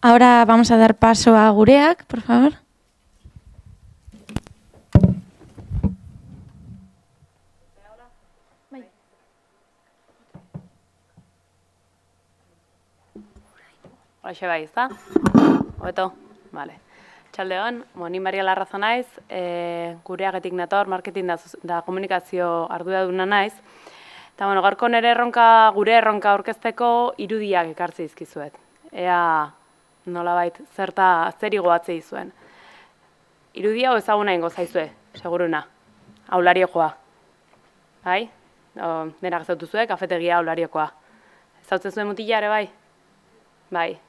Ahora vamos a dar paso a Gureak, por favor. Hoxe bai, ezta? Hobeto? Bale. Txaldeon, ni Maria Larrazo naiz, Gureagetik nator, marketing da komunikazio arduraduna naiz. Eta gaurko gure erronka aurkezteko irudiak ekartze dizkizuet. Ea nolabait zer igoatze dizuen. Irudia hau ezaguna ingo zaizue, seguruna. Aulariokoa. Bai? Denak ezautuzue, kafetegia aulariokoa. Ezautzen zuen mutila ere bai? Bai.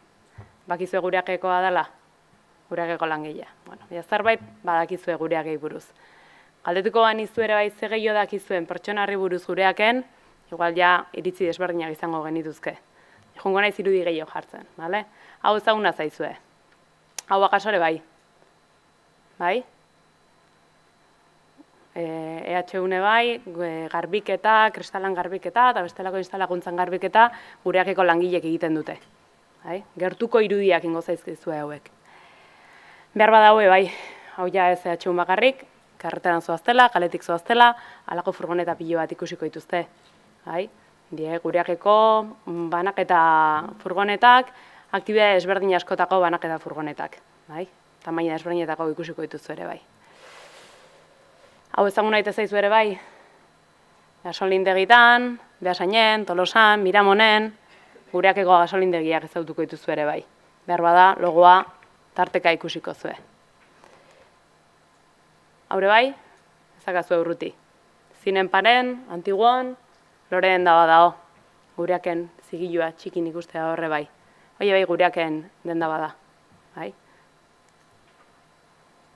Bakizue gureakekoa dela? Gureakeko langilea. Bueno, zerbait badakizue gureakei buruz. Galdetuko banizu ere bai ze gehiago dakizuen pertsonarri buruz gureaken, igual ja iritzi desberdinak izango genituzke. Joango naiz irudi gehiago jartzen, bale? Hau ezaguna zaizue. Hau akasore bai. Bai? EHUne bai, garbiketa, kristalan garbiketa eta bestelako instalakuntzan garbiketa gureakeko langilek egiten dute. Bai? Gertuko irudiak ingo zaizkizue hauek. Behar badaue bai, hau ja ez EHUn bakarrik, karreteran zoaztela, kaletik zoaztela, halako furgoneta pilo bat ikusiko dituzte. Bai? Gureakeko banaketa furgonetak, aktibitate ezberdin askotako banaketa furgonetak. Bai? Tamaina ezberdinetako ikusiko dituzu ere bai. Hau ezagun nahi zaizu ere bai, gasolindegitan, Beasainen, Tolosan, Miramonen, gureakeko gasolindegiak ezautuko dituzu ere bai. Behar bada, logoa tarteka ikusiko zue. Haure bai, ezakazu urruti. Zinen paren, Antiguon, Loreen daba dao. Gureaken zigilua txikin ikustea horre bai. Hoi bai gureaken denda bada. Bai?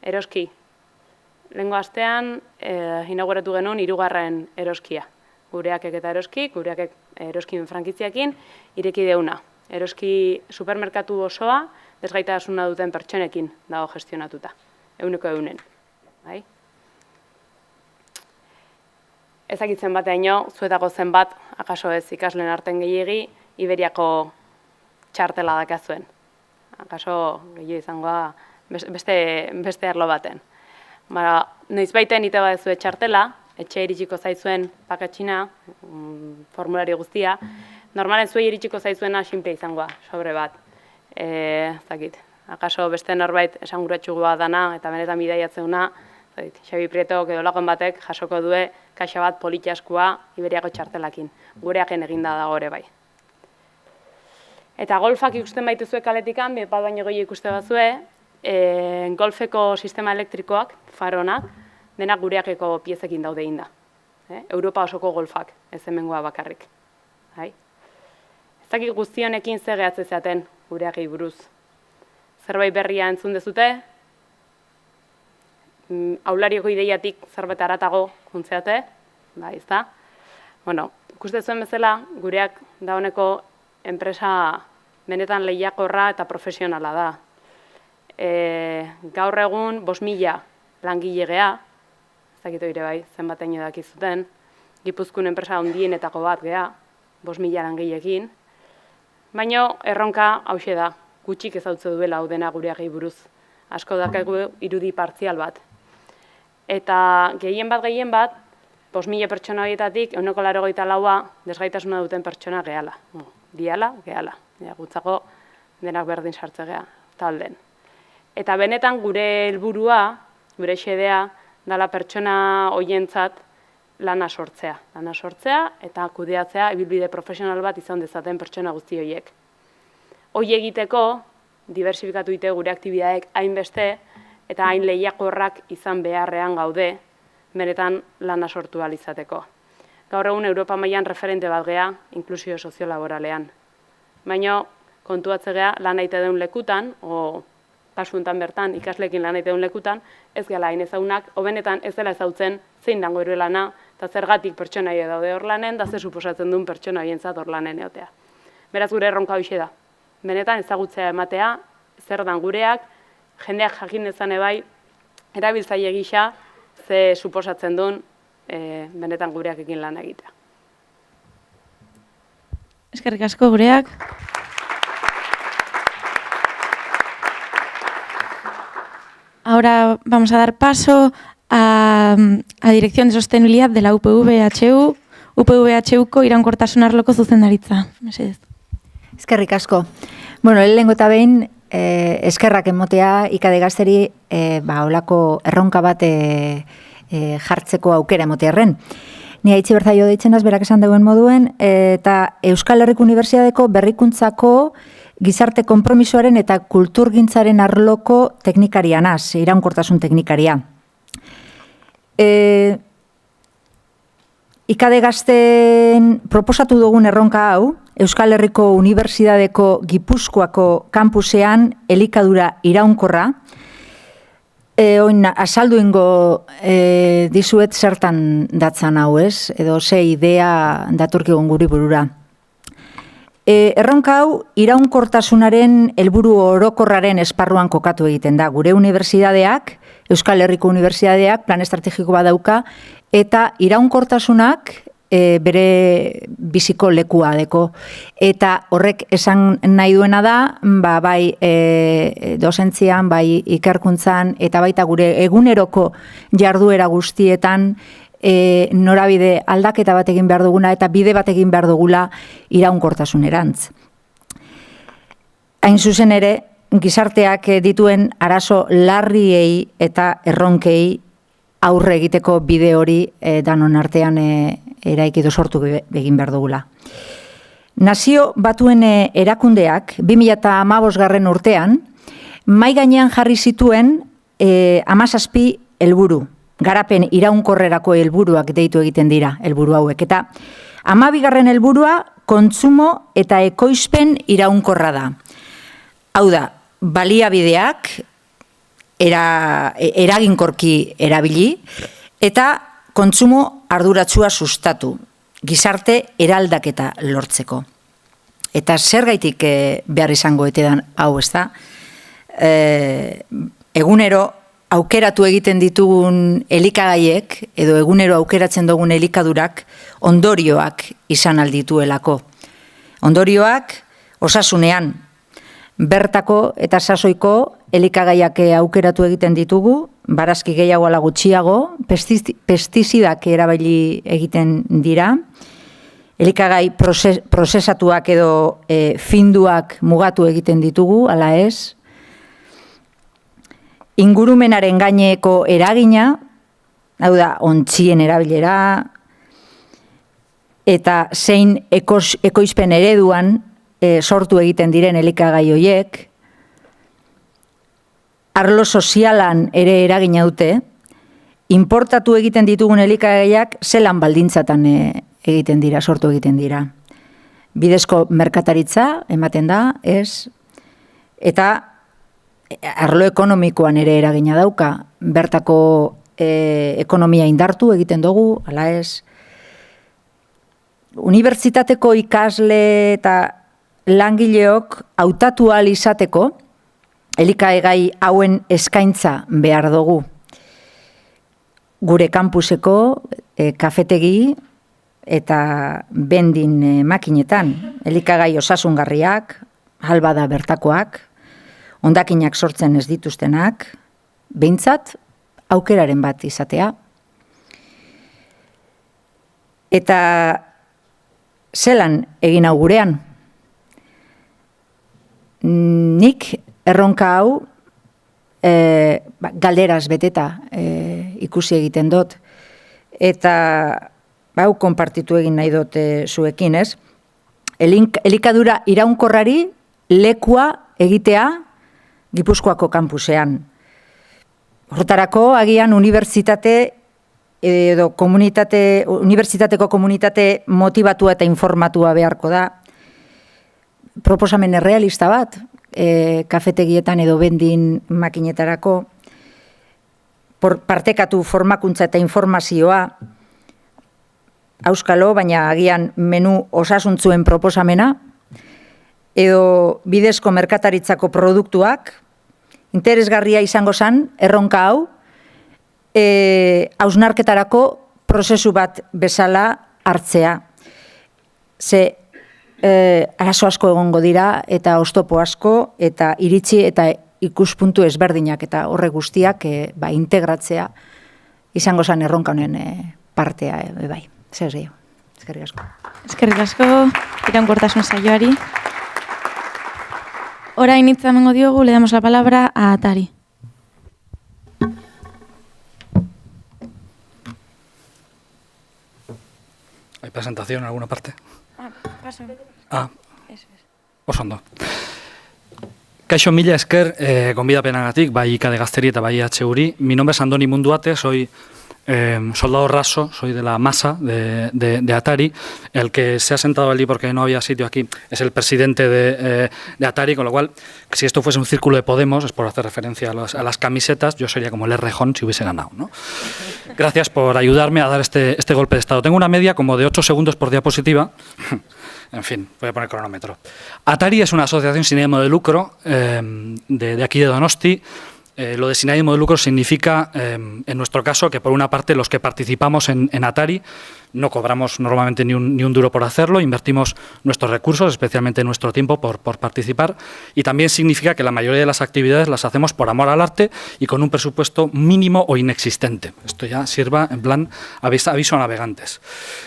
Eroski. Lehengo astean inauguratu genuen 3. eroskia. Gureakek eta eroskik, gureakek eroskien frankitziakin, ireki deuna. Eroski supermerkatu osoa, desgaitasuna duten pertsonekin dago gestionatuta. 100%. Bai? Ezakitzen bateaino, zuetako zenbat, akaso ez ikasleen arten gehiegi, Iberiako txartela dakazuen. Akaso gehiago izangoa beste arlo baten. Noizbaiten ite badezue txartela, etxe iritsiko zaizuen pakatxina, formulari guztia, normalen zuei iritsiko zaizuena simple izangoa, sobre bat. Zakit, akaso beste norbait esanguratxugua dana eta benetan bidaiatzeuna, Xabi Prietok edo lagun batek jasoko due kaxa bat politxaskua Iberiako txartelakin. Gureaken eginda dago ere bai. Eta golfak ikusten baituzue kaletikan, bat baino gehiago ikuste bazue, golfeko sistema elektrikoak, faronak, denak gureakeko piezekin daude inda. Europa osoko golfak, ez hemengoa bakarrik. Ez dakit guztionekin zer gehatze zaten gureakei buruz. Zerbait berria entzun dezute, aularioko ideiatik zerbait aratago juntzeate, ez da? Bueno, ikuste zuen bezala, gureak dauneko enpresa benetan lehiakorra eta profesionala da. Gaur egun 5.000 langile gea, ez dakit oire bai, zenbateino dakizuten, Gipuzkoan enpresa handienetako bat gea, 5.000 langileekin, baina erronka hauxe da, gutxik ezautze duela hau dena gureakei buruz. Asko dakagu irudi partzial bat. Eta gehien bat, 5.000 pertsona horietatik, 94% desgaitasuna duten pertsona gehala. Diala, gehala. Gutzako denak berdin sartze gea, talden. Eta benetan gure helburua, gure xedea, dala pertsona hoientzat lana sortzea. Lana sortzea eta kudeatzea ibilbide profesional bat izan dezaten pertsona guzti horiek. Hoi egiteko, diversifikatu dite gure aktibidadeek hainbeste, eta hain lehiakorrak izan beharrean gaude, benetan lana sortu ahal izateko. Gaur egun Europa mailan referente bat gea, inklusio soziolaboralean. Baina kontuatze gea lan aite deun lekutan, o kasuntan bertan ikaslekin lan aite deun lekutan, ez gela hain ezaunak, benetan ez dela ezautzen zein dango ere lana, eta zergatik pertsona daude hor lanen, da ze suposatzen duen pertsona horientzat hor lanen egotea. Beraz gure erronka hoxe da. Benetan ezagutzea ematea, zer dan gureak, jendeak jakin dezan ebai, erabiltzaile gisa, ze suposatzen duen benetan gureak ekin lan egitea. Eskerrik asko gureak. Ahora vamos a dar paso a Dirección de Sostenibilidad de la UPV-HU, UPV-HUko iraunkortasun arloko zuzendaritza. Mesedez. Eskerrik asko. Bueno, lehenengo eta behin, eskerrak emotea ikade gazteri olako erronka bat jartzeko aukera emotearren. Ni Aitzi Berzaio deitzenaz berak esan duen moduen, eta Euskal Herriko Unibertsitateko berrikuntzako gizarte konpromisoaren eta kulturgintzaren arloko teknikarianaz, iraunkortasun teknikaria. Ikade gazten proposatu dugun erronka hau, Euskal Herriko Unibertsitateko Gipuzkoako kampusean elikadura iraunkorra. Oin azaldu ingo dizuet zertan datzan hau ez, edo ze idea datorkigun guri burura. Erronka hau iraunkortasunaren helburu orokorraren esparruan kokatu egiten da. Gure unibertsitateak, Euskal Herriko Unibertsitateak plan estrategiko bat dauka, eta iraunkortasunak bere biziko lekua deko. Eta horrek esan nahi duena da, bai dozentzian, bai ikerkuntzan, eta baita gure eguneroko jarduera guztietan, norabide aldaketa bat egin behar duguna eta bide bat egin behar dugula iraunkortasunerantz. Hain zuzen ere, gizarteak dituen arazo larriei eta erronkei aurre egiteko bide hori danon artean eraikidu sortu egin behar dugula. Nazio Batuen erakundeak 2015 urtean mai gainean jarri zituen 17 helburu. Garapen iraunkorrerako helburuak deitu egiten dira, helburu hauek. Eta 12. helburua kontsumo eta ekoizpen iraunkorra da. Hau da, baliabideak eraginkorki erabili eta kontsumo arduratsua sustatu, gizarte eraldaketa lortzeko. Eta zergaitik behar izango etedan hau ez da, egunero aukeratu egiten ditugun elikagaiek, edo egunero aukeratzen dugun elikadurak, ondorioak izan aldituelako. Ondorioak osasunean, bertako eta sasoiko elikagaiak aukeratu egiten ditugu, barazki gehiago ala gutxiago, pestizidak erabili egiten dira, elikagai prozesatuak edo finduak mugatu egiten ditugu, ala ez, ingurumenaren gaineko eragina, hau da, ontzien erabilera, eta zein ekoizpen ereduan sortu egiten diren elikagai horiek, arlo sozialan ere eragina dute, importatu egiten ditugun elikagaiak zelan baldintzatan egiten dira, sortu egiten dira. Bidezko merkataritza ematen da, ez? Eta arlo ekonomikoan ere eragina dauka, bertako ekonomia indartu egiten dugu, ala ez? Unibertsitateko ikasle eta langileok hautatu ahal izateko, elikagai hauen eskaintza behar dugu. Gure kampuseko kafetegi eta bendin makinetan, elikagai osasungarriak, halbada bertakoak, hondakinak sortzen ez dituztenak, behintzat aukeraren bat izatea. Eta zelan egin hau gurean? Nik erronka hau galderaz beteta ikusi egiten dut. Eta hau konpartitu egin nahi dut zuekin, ez? Elikadura iraunkorrari lekua egitea Gipuzkoako kampusean. Horretarako agian unibertsitateko komunitate motibatua eta informatua beharko da. Proposamen errealista bat, kafetegietan edo bendin makinetarako, partekatu formakuntza eta informazioa, auskalo, baina agian menu osasuntzuen proposamena, edo bidezko merkataritzako produktuak, interesgarria izango zen, erronka hau, hausnarketarako prozesu bat bezala hartzea. Ze arazo asko egongo dira, eta oztopo asko, eta iritzi eta ikuspuntu ezberdinak, eta horre guztiak integratzea izango zen erronka honen partea, bai. Zer gehiago. Eskerrik asko. Eskerrik asko, iraunkortasun saioari. Orain hitza emango diogu, le damos la palabra a Atari. ¿Hay presentación en alguna parte? Paso. Eso es. Oso ondo. Kaixo, mila esker gonbidapenagatik, bai IKD Gazteri eta bai HUri. Mi nombre es Andoni Munduate, soy soldado raso, soy de la masa de Atari. El que se ha sentado allí porque no había sitio aquí es el presidente de Atari, con lo cual, si esto fuese un círculo de Podemos, es por hacer referencia a las camisetas, yo sería como el Errejón si hubiese ganado, ¿no? Gracias por ayudarme a dar este golpe de Estado. Tengo una media como de 8 segundos por diapositiva. En fin, voy a poner cronómetro. Atari es una asociación sin ánimo de lucro de aquí de Donosti. Lo de sin ánimo de lucro significa, en nuestro caso, que por una parte los que participamos en Atari no cobramos normalmente ni un duro por hacerlo, invertimos nuestros recursos, especialmente nuestro tiempo, por participar, y también significa que la mayoría de las actividades las hacemos por amor al arte y con un presupuesto mínimo o inexistente. Esto ya sirva en plan aviso a navegantes.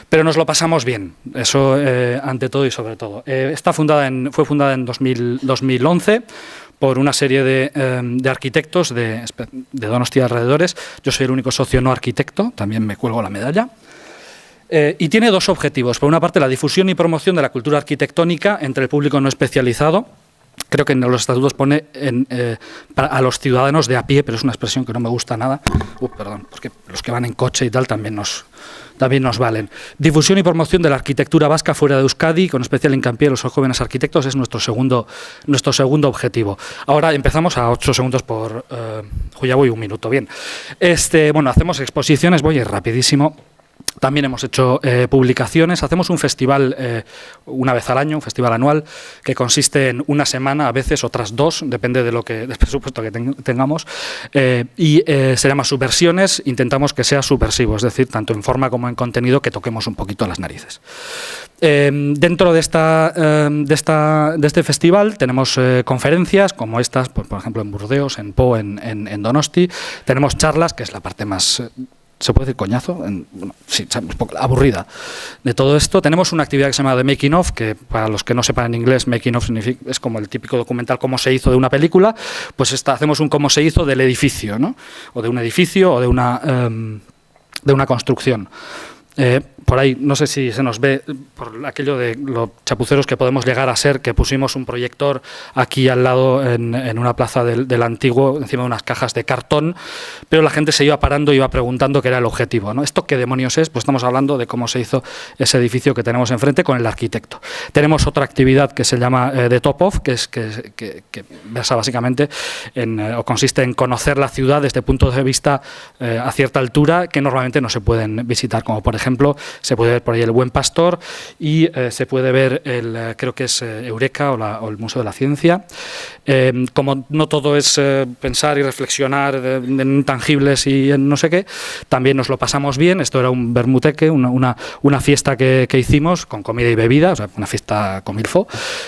Pero nos lo pasamos bien, eso ante todo y sobre todo. Fue fundada en 2011, por una serie de arquitectos de Donosti y alrededores. Yo soy el único socio no arquitecto, también me cuelgo la medalla. Y tiene dos objetivos. Por una parte, la difusión y promoción de la cultura arquitectónica entre el público no especializado. Creo que en los estatutos pone a los ciudadanos de a pie, pero es una expresión que no me gusta nada. Perdón, porque los que van en coche y tal también nos valen. Difusión y promoción de la arquitectura vasca fuera de Euskadi, con especial hincapié en los jóvenes arquitectos, es nuestro segundo objetivo. Ahora empezamos a 8 segundos por... ya voy un minuto, bien. Bueno, hacemos exposiciones, voy a ir rapidísimo. También hemos hecho publicaciones, hacemos un festival una vez al año, un festival anual, que consiste en una semana, a veces otras 2, depende del presupuesto que tengamos, y se llama Subversiones. Intentamos que sea subversivo, es decir, tanto en forma como en contenido, que toquemos un poquito las narices. Dentro de este festival tenemos conferencias como estas, por ejemplo en Burdeos, en Po, en Donosti. Tenemos charlas, que es la parte más... ¿Se puede decir coñazo? Bueno, sí, un poco aburrida de todo esto. Tenemos una actividad que se llama The Making of, que para los que no sepan en inglés, Making of es como el típico documental cómo se hizo de una película. Pues hacemos un cómo se hizo del edificio, ¿no? O de un edificio o de una construcción. Por ahí, no sé si se nos ve por aquello de los chapuceros que podemos llegar a ser, que pusimos un proyector aquí al lado en una plaza del antiguo, encima de unas cajas de cartón, pero la gente se iba parando y iba preguntando qué era el objetivo, ¿no? ¿Esto qué demonios es? Pues estamos hablando de cómo se hizo ese edificio que tenemos enfrente con el arquitecto. Tenemos otra actividad que se llama The Top Of, que versa básicamente o consiste en conocer la ciudad desde puntos de vista a cierta altura que normalmente no se pueden visitar, como por ejemplo se puede ver por ahí el Buen Pastor y se puede ver creo que es Eureka o el Museo de la Ciencia. Como no todo es pensar y reflexionar en intangibles y en no sé qué, también nos lo pasamos bien. Esto era un bermuteque, una fiesta que hicimos con comida y bebida, o sea, una fiesta comilfo,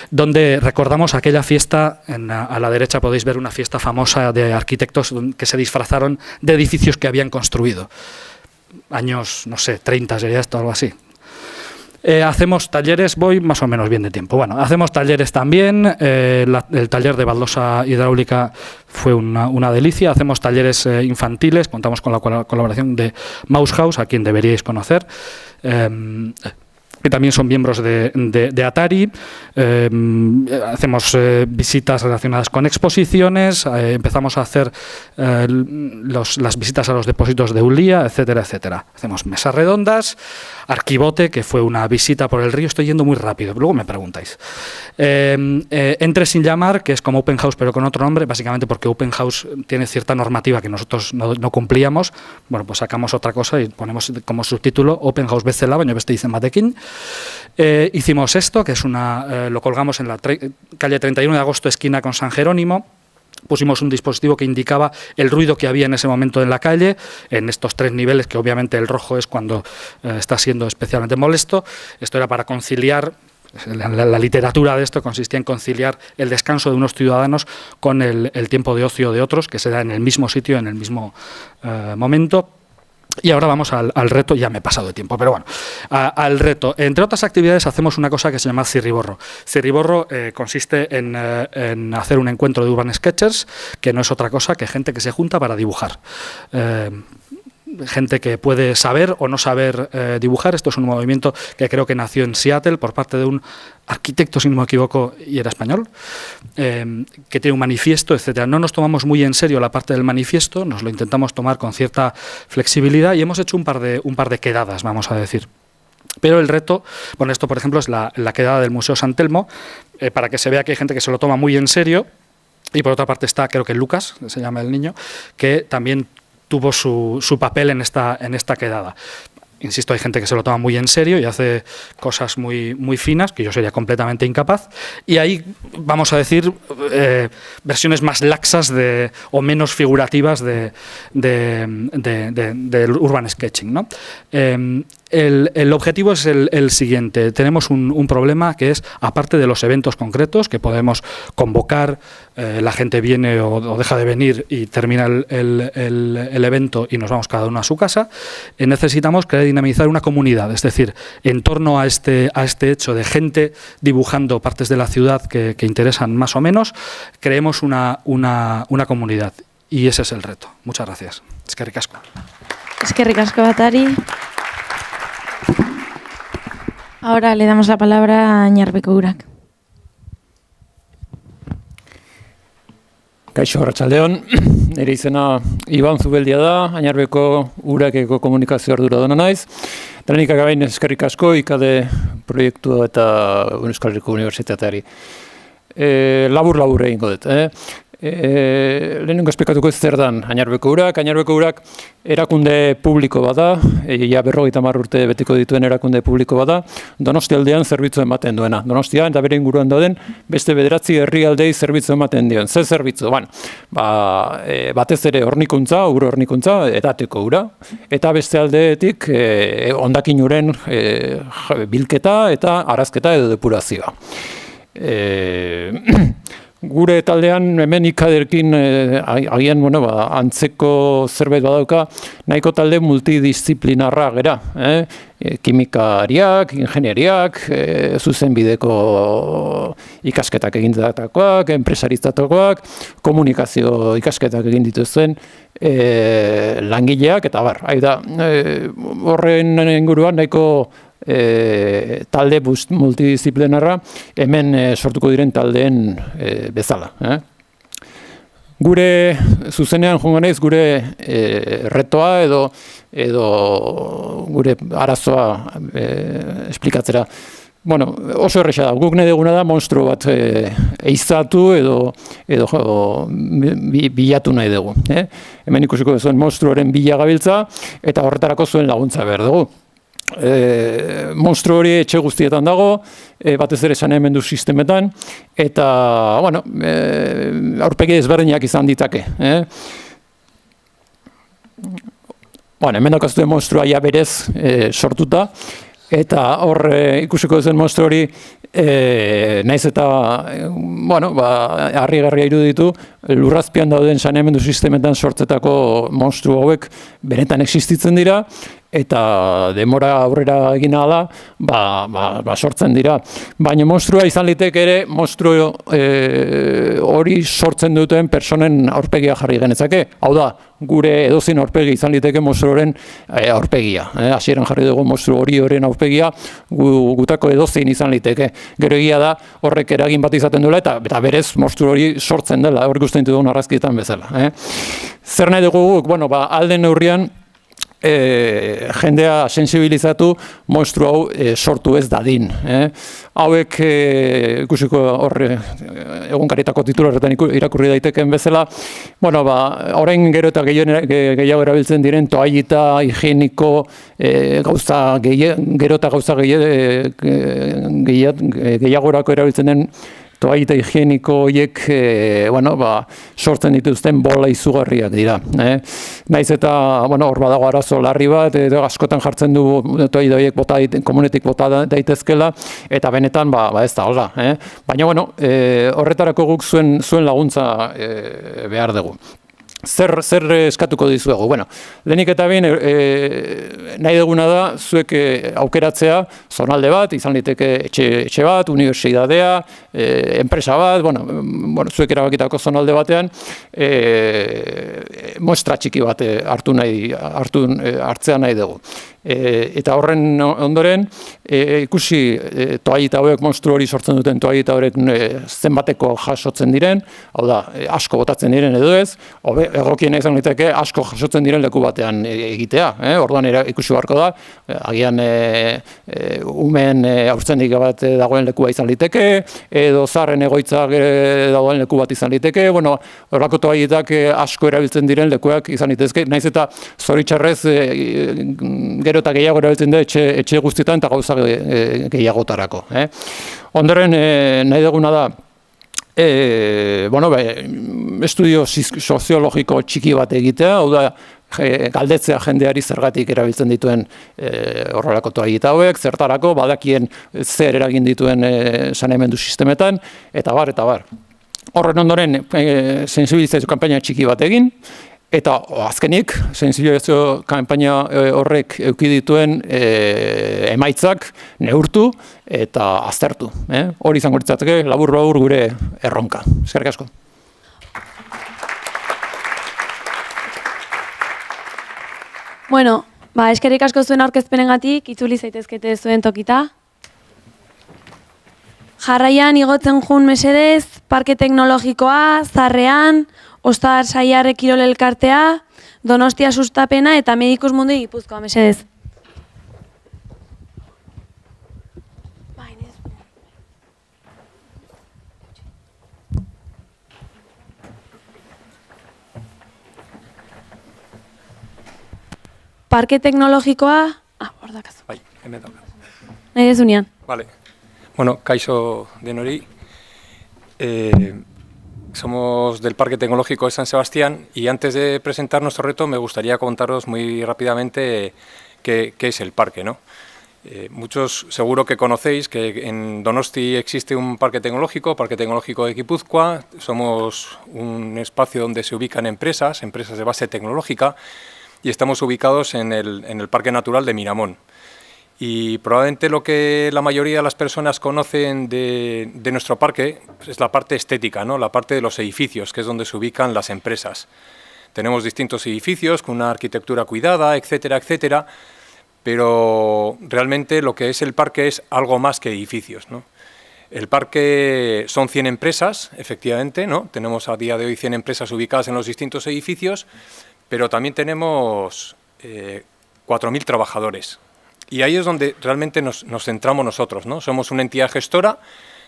donde recordamos aquella fiesta. A la derecha podéis ver una fiesta famosa de arquitectos que se disfrazaron de edificios que habían construido. Años, no sé, 30 sería esto, algo así. Hacemos talleres, voy más o menos bien de tiempo. Bueno, hacemos talleres también. El taller de baldosa hidráulica fue una delicia. Hacemos talleres infantiles, contamos con la colaboración de Mouse House, a quien deberíais conocer. Que también son miembros de Atari. Hacemos visitas relacionadas con exposiciones, empezamos a hacer las visitas a los depósitos de Ulia, etcétera, etcétera. Hacemos mesas redondas, Arquivote, que fue una visita por el río. Estoy yendo muy rápido, luego me preguntáis. Entre sin llamar, que es como Open House pero con otro nombre, básicamente porque Open House tiene cierta normativa que nosotros no cumplíamos. Bueno, pues sacamos otra cosa y ponemos como subtítulo Open House Bezala, baina beste izen batekin. Hicimos esto, que es lo colgamos en la calle 31 de agosto, esquina con San Jerónimo. Pusimos un dispositivo que indicaba el ruido que había en ese momento en la calle, en estos 3 niveles, que obviamente el rojo es cuando está siendo especialmente molesto. Esto era para conciliar. La literatura de esto consistía en conciliar el descanso de unos ciudadanos con el tiempo de ocio de otros, que se da en el mismo sitio, en el mismo momento. Y ahora vamos al reto. Ya me he pasado de tiempo, pero bueno, al reto. Entre otras actividades hacemos una cosa que se llama Cirriborro. Cirriborro consiste en hacer un encuentro de Urban Sketchers, que no es otra cosa que gente que se junta para dibujar. gente que puede saber o no saber dibujar. Esto es un movimiento que creo que nació en Seattle por parte de un arquitecto, si no me equivoco, y era español, que tiene un manifiesto, etcétera. No nos tomamos muy en serio la parte del manifiesto, nos lo intentamos tomar con cierta flexibilidad y hemos hecho un par de quedadas, vamos a decir. Pero el reto, bueno, esto por ejemplo es la quedada del Museo San Telmo, para que se vea que hay gente que se lo toma muy en serio, y por otra parte está, creo que Lucas, se llama el niño, que también tuvo su papel en esta quedada. Insisto, hay gente que se lo toma muy en serio y hace cosas muy, muy finas, que yo sería completamente incapaz, y hay, vamos a decir, versiones más laxas o menos figurativas del urban sketching, ¿no? El objetivo es el siguiente. Tenemos un problema que es, aparte de los eventos concretos, que podemos convocar, la gente viene o deja de venir y termina el evento y nos vamos cada uno a su casa, necesitamos crear y dinamizar una comunidad, es decir, en torno a este hecho de gente dibujando partes de la ciudad que interesan más o menos, creemos una comunidad, y ese es el reto. Muchas gracias. Eskerrik asko. Eskerrik asko, Atari. Ahora le damos la palabra a Añarbeko Urak. Kaixo, arratsaldeon. Nire izena Iban Zubeldia da, Añarbeko Urakeko komunikazio arduraduna naiz. Lehenik again eskerrik asko IKD proiektu eta Euskal Herriko Unibertsitateari. Labur egingo dut. Lehenengo esplikatuko ez zer dan Añarbeko Urak. Añarbeko Urak erakunde publiko bada, ja 50 urte betiko dituen erakunde publiko bada, Donostialdean zerbitzu ematen duena. Donostia eta bere inguruan dauden beste 9 herrialdei zerbitzu ematen dion. Ze zerbitzu? Batez ere hornikuntza, ur hornikuntza, edateko ura, eta beste aldeetik hondakin uren bilketa eta arazketa edo depurazioa. Gure taldean hemen ikaderkin agian antzeko zerbait badauka, nahiko talde multidisciplinarra gera. Kimikariak, ingenieriak, zuzenbideko ikasketak egin datakoak, enpresarizatakoak, komunikazio ikasketak egin dituzten langileak eta bar. Horren inguruan nahiko talde multidisciplinarra hemen sortuko diren taldeen bezala. Gure zuzenean joango naiz gure retoa edo gure arazoa esplikatzera. Oso erresa da. Guk nahi duguna da monstruo bat eizatu edo bilatu nahi dugu. Hemen ikusiko zuen monstruoren bila gabiltza eta horretarako zuen laguntza behar dugu. Monstru hori etxe guztietan dago, batez ere saneamendu sistemetan, eta aurpegi ezberdinak izan ditake. Hemen daukazue monstrua ja berez sortuta, eta hor ikusiko zen monstru hori naiz eta harrigarria iruditu, lurrazpian dauden saneamendu sistemetan sortzetako monstru hauek benetan existitzen dira, eta demora aurrera egina da, sortzen dira. Baina monstrua izan liteke ere, monstru hori sortzen duten personen aurpegia jarri genezake. Hau da, gure edozein aurpegi izan liteke monstruoren aurpegia. Hasieran jarri dugu monstru horien aurpegia, gutako edozein izan liteke. Gero egia da, horrek eragin bat izaten duela, eta berez monstru hori sortzen dela, hor ikusten dugun argazkietan bezala. Zer nahi dugu guk, alden neurrian, jendea sensibilizatu monstru hau sortu ez dadin. Hauek ikusiko horre egunkaritako titularretan irakurri daiteken bezala, orain gero eta gehiago erabiltzen diren toallita, higieniko, gero eta gauza gehiagorako erabiltzen den toallita higieniko horiek sortzen dituzten bola izugarriak dira. Naiz eta hor badago arazo larri bat, askotan jartzen du toallita horiek komunetik bota daitezkela, eta benetan ez da hola. Baina horretarako guk zuen laguntza behar dugu. zer eskatuko dizuegu? Bueno, lehenik eta behin nahi duguna da zuek aukeratzea zonalde bat, izan liteke etxe bat, unibertsitatea, enpresa bat, zuek erabakitako zonalde batean muestra txiki bat hartzea nahi dugu. Eta horren ondoren ikusi toallita hauek, monstru hori sortzen duten toallita hauek zenbateko jasotzen diren, hau da, asko botatzen diren edo ez, egokiena izan liteke asko jasotzen diren leku batean egitea. Orduan ikusi beharko da, agian umeen haurtzenik bat dagoen lekua izan liteke, edo zaharren egoitzak dagoen leku bat izan liteke, horrako toallitak asko erabiltzen diren lekuak izan litezke, naiz eta zoritxarrez gero eta gehiago erabiltzen da etxe guztietan eta gauza gehiagotarako. Ondoren nahi duguna da, estudio soziologiko txiki bat egitea, hau da, galdetzea jendeari zergatik erabiltzen dituen horrelako toallita hauek, zertarako, badakien zer eragin dituen saneamendu sistemetan, eta bar. Horren ondoren, sensibilizazio kanpaina txiki bat egin, eta azkenik, sensibilizazio kanpaina horrek eduki dituen emaitzak neurtu eta aztertu. Hori izango litzateke labur gure erronka. Eskerrik asko. Eskerrik asko zuen aurkezpenengatik, itzuli zaitezkete zuen tokita. Jarraian igotzen jun mesedez, parke teknologikoa, Zarrean, Ostar Saiarre Kirol Elkartea, Donostia Sustapena eta Medikus Mundi Gipuzkoa, mesedez. Parke teknologikoa... hor dakazu. Bai, hemen dauka. Nahi dezunean. Vale. Kaixo denori. Somos del Parque Tecnológico de San Sebastián y antes de presentar nuestro reto me gustaría contaros muy rápidamente qué es el parque, ¿no? Muchos seguro que conocéis que en Donosti existe un parque tecnológico de Guipúzcoa. Somos un espacio donde se ubican empresas de base tecnológica y estamos ubicados en el Parque Natural de Miramón. Y probablemente lo que la mayoría de las personas conocen de nuestro parque es la parte estética, ¿no? La parte de los edificios, que es donde se ubican las empresas. Tenemos distintos edificios con una arquitectura cuidada, etcétera, etcétera, pero realmente lo que es el parque es algo más que edificios, ¿no? El parque son 100 empresas, efectivamente, ¿no? Tenemos a día de hoy 100 empresas ubicadas en los distintos edificios, pero también tenemos 4.000 trabajadores. Y ahí es donde realmente nos centramos nosotros, ¿no? Somos una entidad gestora,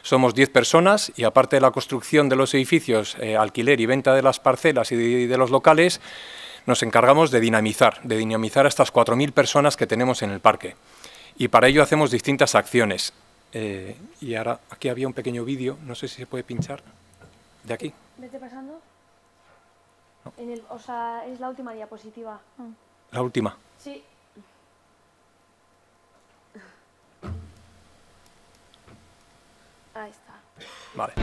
somos 10 personas y aparte de la construcción de los edificios, alquiler y venta de las parcelas y de los locales, nos encargamos de dinamizar a estas 4.000 personas que tenemos en el parque. Y para ello hacemos distintas acciones. Y ahora aquí había un pequeño vídeo, no sé si se puede pinchar, de aquí. Vete pasando. No. O sea, es la última diapositiva. La última. Sí. Ahí está. Vale.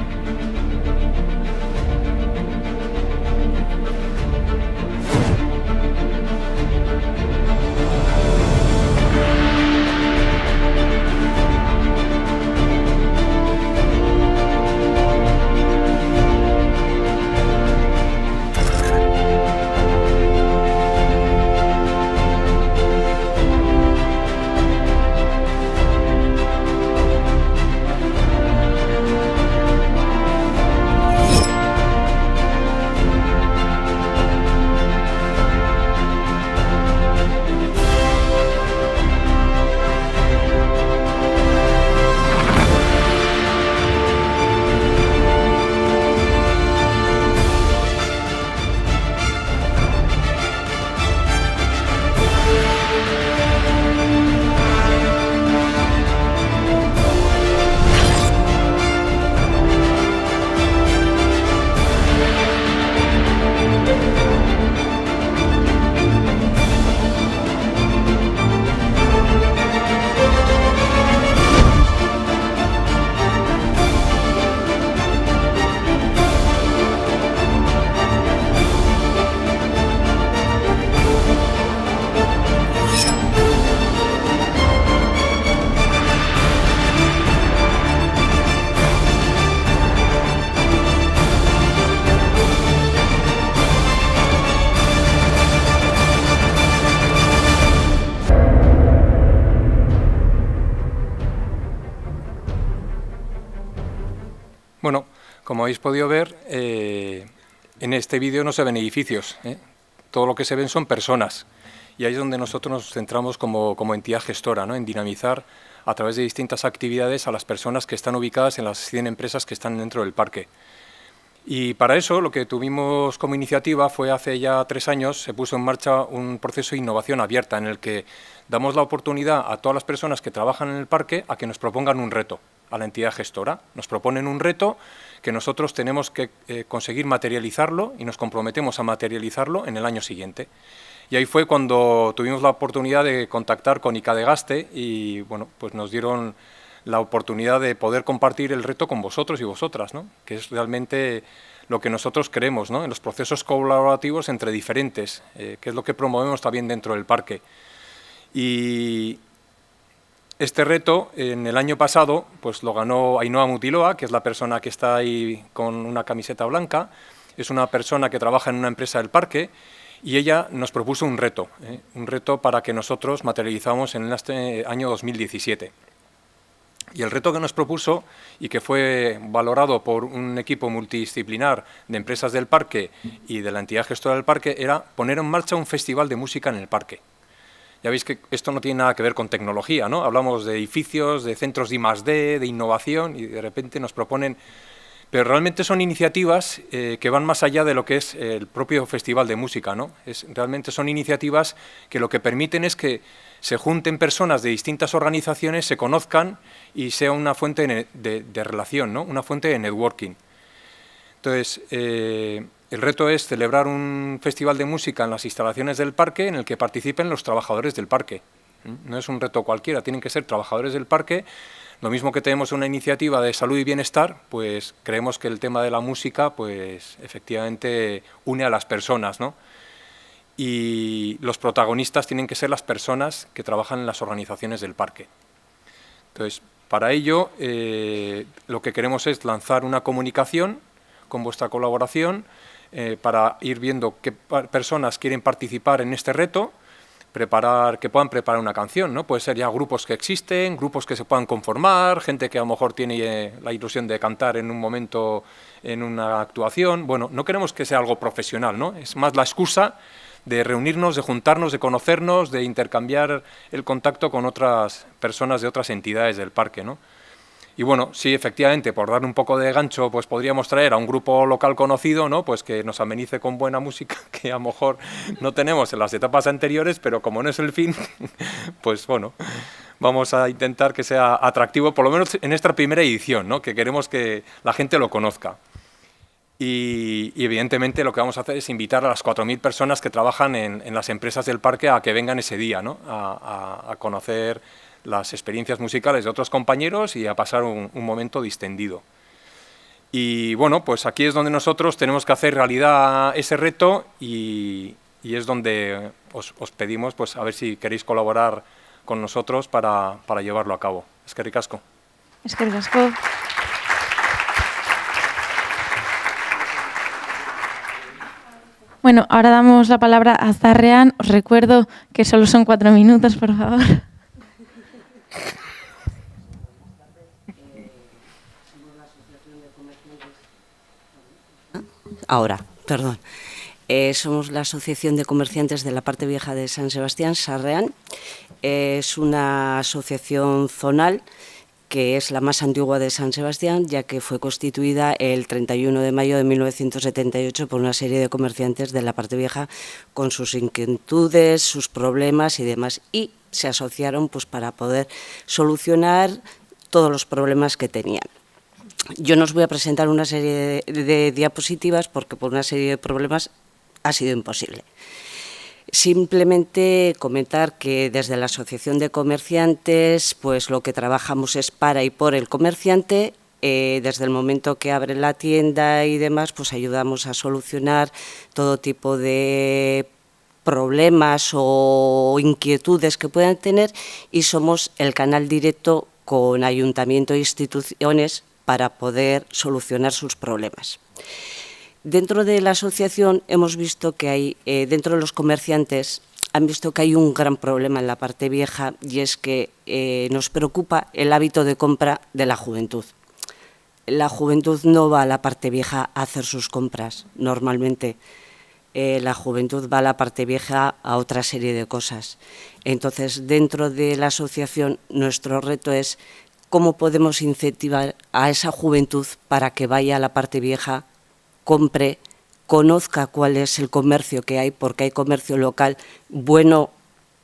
Bueno, como habéis podido ver, en este vídeo no se ven edificios, todo lo que se ven son personas. Y ahí es donde nosotros nos centramos como entidad gestora, ¿no? En dinamizar a través de distintas actividades a las personas que están ubicadas en las 100 empresas que están dentro del parque. Y para eso lo que tuvimos como iniciativa fue hace ya 3 años, se puso en marcha un proceso de innovación abierta en el que damos la oportunidad a todas las personas que trabajan en el parque a que nos propongan un reto a la entidad gestora. Nos proponen un reto que nosotros tenemos que conseguir materializarlo y nos comprometemos a materializarlo en el año siguiente. Y ahí fue cuando tuvimos la oportunidad de contactar con Icadegaste y bueno, pues nos dieron la oportunidad de poder compartir el reto con vosotros y vosotras, ¿no? Que es realmente lo que nosotros queremos, ¿no? En los procesos colaborativos entre diferentes, que es lo que promovemos también dentro del parque. Y este reto, en el año pasado, pues lo ganó Ainhoa Mutiloa, que es la persona que está ahí con una camiseta blanca, es una persona que trabaja en una empresa del parque, y ella nos propuso un reto para que nosotros materializamos en este año 2017. Y el reto que nos propuso y que fue valorado por un equipo multidisciplinar de empresas del parque y de la entidad gestora del parque era poner en marcha un festival de música en el parque. Ya veis que esto no tiene nada que ver con tecnología, ¿no? Hablamos de edificios, de centros de I+D, de innovación y de repente nos proponen... Pero realmente son iniciativas que van más allá de lo que es el propio festival de música, ¿no? Realmente son iniciativas que lo que permiten es que se junten personas de distintas organizaciones, se conozcan y sea una fuente de relación, ¿no? Una fuente de networking. Entonces, el reto es celebrar un festival de música en las instalaciones del parque en el que participen los trabajadores del parque. No es un reto cualquiera, tienen que ser trabajadores del parque. Lo mismo que tenemos una iniciativa de salud y bienestar, pues creemos que el tema de la música, pues efectivamente une a las personas, ¿no? Y los protagonistas tienen que ser las personas que trabajan en las organizaciones del parque. Entonces, para ello, lo que queremos es lanzar una comunicación con vuestra colaboración para ir viendo qué personas quieren participar en este reto, que puedan preparar una canción, ¿no? Puede ser ya grupos que existen, grupos que se puedan conformar, gente que a lo mejor tiene la ilusión de cantar en un momento en una actuación. Bueno, no queremos que sea algo profesional, ¿no? Es más la excusa de reunirnos, de juntarnos, de conocernos, de intercambiar el contacto con otras personas de otras entidades del parque, ¿no? Y bueno, sí, efectivamente, por dar un poco de gancho, pues podríamos traer a un grupo local conocido, ¿no? Pues que nos amenice con buena música, que a lo mejor no tenemos en las etapas anteriores, pero como no es el fin, pues bueno, vamos a intentar que sea atractivo, por lo menos en esta primera edición, ¿no? Que queremos que la gente lo conozca. Y evidentemente lo que vamos a hacer es invitar a las 4.000 personas que trabajan en las empresas del parque a que vengan ese día, ¿no? A conocer las experiencias musicales de otros compañeros y a pasar un momento distendido. Y bueno, pues aquí es donde nosotros tenemos que hacer realidad ese reto y es donde os pedimos pues a ver si queréis colaborar con nosotros para llevarlo a cabo. Eskerrik asko. Eskerrik asko. Bueno, ahora damos la palabra a Zarrean. Os recuerdo que solo son 4 minutos, por favor. Ahora, perdón. Somos la Asociación de Comerciantes de la Parte Vieja de San Sebastián, Sarrean. Es una asociación zonal que es la más antigua de San Sebastián, ya que fue constituida el 31 de mayo de 1978 por una serie de comerciantes de la Parte Vieja con sus inquietudes, sus problemas y demás, y se asociaron pues, para poder solucionar todos los problemas que tenían. Yo no os voy a presentar una serie de diapositivas porque por una serie de problemas ha sido imposible. Simplemente comentar que desde la Asociación de Comerciantes pues lo que trabajamos es para y por el comerciante. Desde el momento que abre la tienda y demás, pues ayudamos a solucionar todo tipo de problemas o inquietudes que puedan tener y somos el canal directo con ayuntamiento e instituciones para poder solucionar sus problemas. Dentro de la asociación hemos visto que hay, dentro de los comerciantes, han visto que hay un gran problema en la Parte Vieja y es que nos preocupa el hábito de compra de la juventud. la juventud no va a la parte vieja a hacer sus compras, normalmente. La juventud va a la parte vieja a otra serie de cosas. Entonces, dentro de la asociación, nuestro reto es cómo podemos incentivar a esa juventud para que vaya a la parte vieja, compre, conozca cuál es el comercio que hay, porque hay comercio local bueno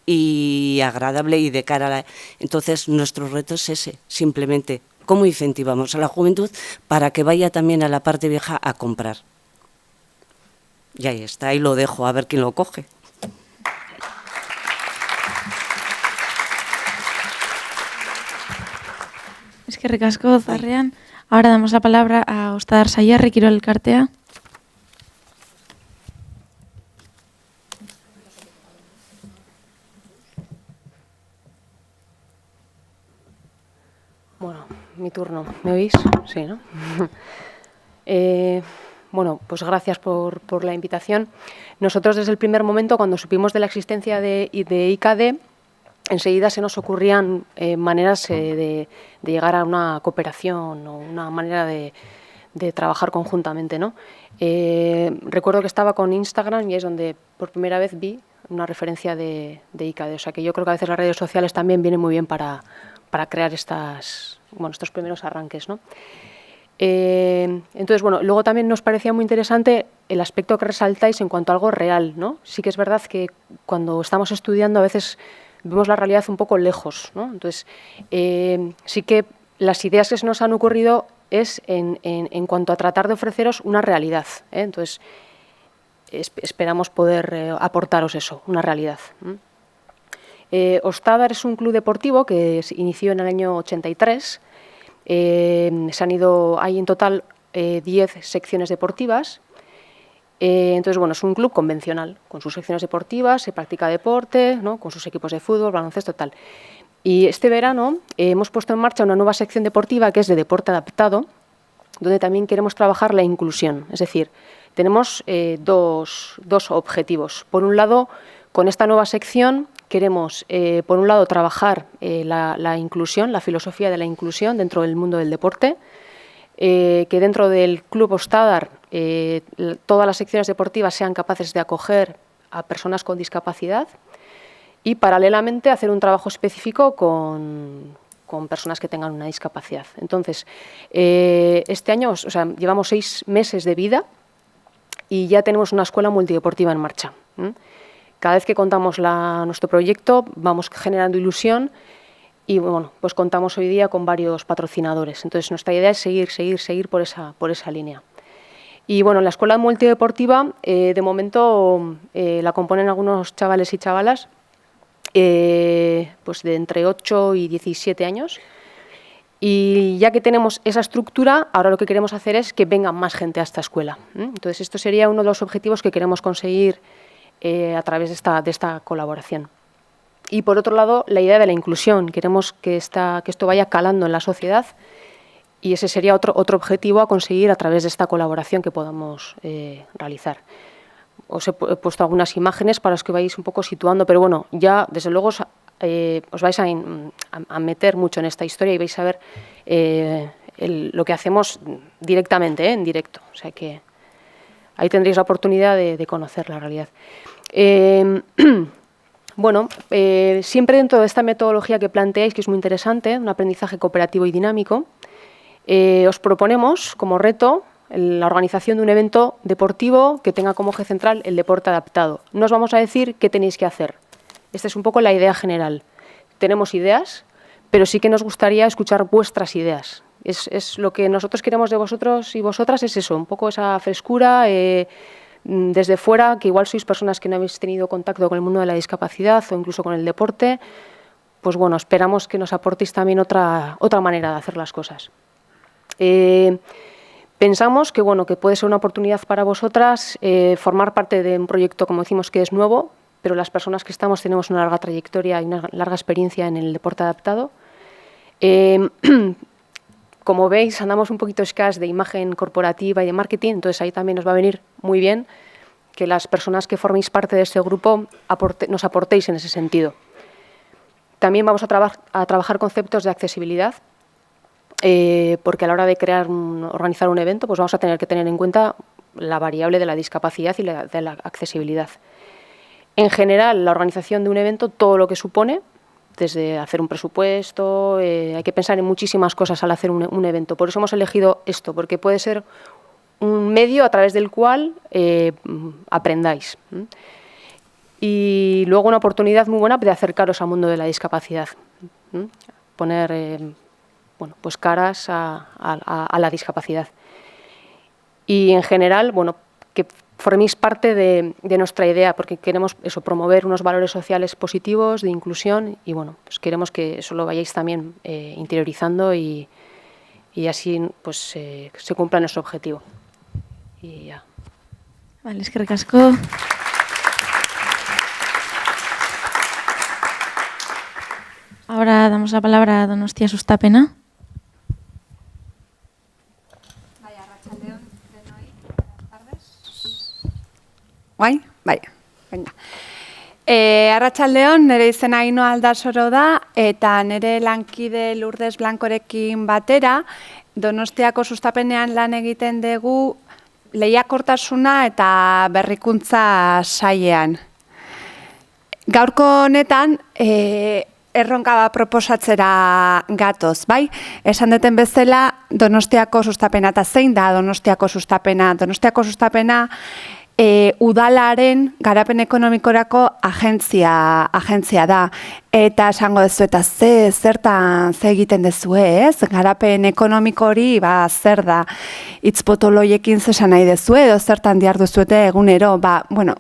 y agradable y de cara a la... Entonces, nuestro reto es ese, simplemente, cómo incentivamos a la juventud para que vaya también a la parte vieja a comprar. Y ahí está, ahí lo dejo, a ver quién lo coge. Eskerrik asko, Zarrean. Ahora damos la palabra a Ostadar Sayarri, Kirol Elkartea. Bueno, mi turno. ¿Me oís? Sí, ¿no? Bueno, pues gracias por la invitación. Nosotros desde el primer momento, cuando supimos de la existencia de IKD, enseguida se nos ocurrían maneras de llegar a una cooperación o una manera de trabajar conjuntamente, ¿no? Recuerdo que estaba con Instagram y es donde por primera vez vi una referencia de IKD. O sea que yo creo que a veces las redes sociales también vienen muy bien para crear estos primeros arranques, ¿no? Entonces, bueno, luego también nos parecía muy interesante el aspecto que resaltáis en cuanto a algo real, ¿no? Sí que es verdad que cuando estamos estudiando a veces vemos la realidad un poco lejos, ¿no? Entonces, sí que las ideas que se nos han ocurrido es en cuanto a tratar de ofreceros una realidad, ¿eh? Entonces, esperamos poder aportaros eso, una realidad. Ostadar es un club deportivo que se inició en el año 83. Hay en total 10 secciones deportivas. Entonces, bueno, es un club convencional, con sus secciones deportivas, se practica deporte, ¿no? Con sus equipos de fútbol, baloncesto, tal. Y este verano hemos puesto en marcha una nueva sección deportiva que es de deporte adaptado, donde también queremos trabajar la inclusión. Es decir, tenemos dos objetivos. Por un lado, con esta nueva sección queremos, por un lado, trabajar la inclusión, la filosofía de la inclusión dentro del mundo del deporte, que dentro del Club Ostadar todas las secciones deportivas sean capaces de acoger a personas con discapacidad y, paralelamente, hacer un trabajo específico con personas que tengan una discapacidad. Entonces, este año llevamos 6 meses de vida y ya tenemos una escuela multideportiva en marcha. Cada vez que contamos nuestro proyecto vamos generando ilusión y bueno, pues contamos hoy día con varios patrocinadores. Entonces nuestra idea es seguir por esa línea. Y bueno, la escuela multideportiva de momento la componen algunos chavales y chavalas pues de entre 8 y 17 años. Y ya que tenemos esa estructura, ahora lo que queremos hacer es que venga más gente a esta escuela. Entonces esto sería uno de los objetivos que queremos conseguir a través de esta colaboración. Y por otro lado, la idea de la inclusión. Queremos que esto vaya calando en la sociedad y ese sería otro objetivo a conseguir a través de esta colaboración que podamos realizar. Os he puesto algunas imágenes para que os vayáis un poco situando, pero bueno, ya desde luego os vais a meter mucho en esta historia y vais a ver lo que hacemos directamente, en directo. O sea que ahí tendréis la oportunidad de conocer la realidad. Bueno, siempre dentro de esta metodología que planteáis, que es muy interesante, un aprendizaje cooperativo y dinámico, os proponemos como reto la organización de un evento deportivo que tenga como eje central el deporte adaptado. No os vamos a decir qué tenéis que hacer. Esta es un poco la idea general. Tenemos ideas, pero sí que nos gustaría escuchar vuestras ideas. Es lo que nosotros queremos de vosotros y vosotras, es eso, un poco esa frescura desde fuera, que igual sois personas que no habéis tenido contacto con el mundo de la discapacidad o incluso con el deporte. Pues bueno, esperamos que nos aportéis también otra manera de hacer las cosas. Pensamos que puede ser una oportunidad para vosotras formar parte de un proyecto, como decimos, que es nuevo, pero las personas que estamos tenemos una larga trayectoria y una larga experiencia en el deporte adaptado. Como veis, andamos un poquito escasas de imagen corporativa y de marketing, entonces ahí también nos va a venir muy bien que las personas que forméis parte de este grupo nos aportéis en ese sentido. También vamos a trabajar conceptos de accesibilidad. porque a la hora de organizar un evento, pues vamos a tener que tener en cuenta la variable de la discapacidad y de la accesibilidad. En general, la organización de un evento, todo lo que supone, desde hacer un presupuesto, hay que pensar en muchísimas cosas al hacer un evento. Por eso hemos elegido esto, porque puede ser un medio a través del cual aprendáis. Y luego una oportunidad muy buena de acercaros al mundo de la discapacidad. Poner pues caras a la discapacidad. Y en general, que forméis parte de nuestra idea, porque queremos promover unos valores sociales positivos, de inclusión, y pues queremos que eso lo vayáis también interiorizando y así pues se cumpla nuestro objetivo. Y ya. Vale, eskerrik asko. Ahora damos la palabra a Donostia Sustapena. Bai, baina. Arratsaldeon, nire izena Ainhoa Aldasoro da, eta nire lankide Lourdes Blankorekin batera, Donostiako Sustapenean lan egiten dugu lehiakortasuna eta berrikuntza sailean. Gaurko honetan, erronka bat proposatzera gatoz, bai? Esan duten bezala, Donostiako Sustapena, eta zein da Donostiako Sustapena? Donostiako Sustapena udalaren garapen ekonomikorako agentzia da. Eta esango dezu, eta zertan egiten dezue, ez? Garapen ekonomiko hori, zer da? Itzpotoloiekin zesan nahi dezue, edo zertan diarduzuete egunero.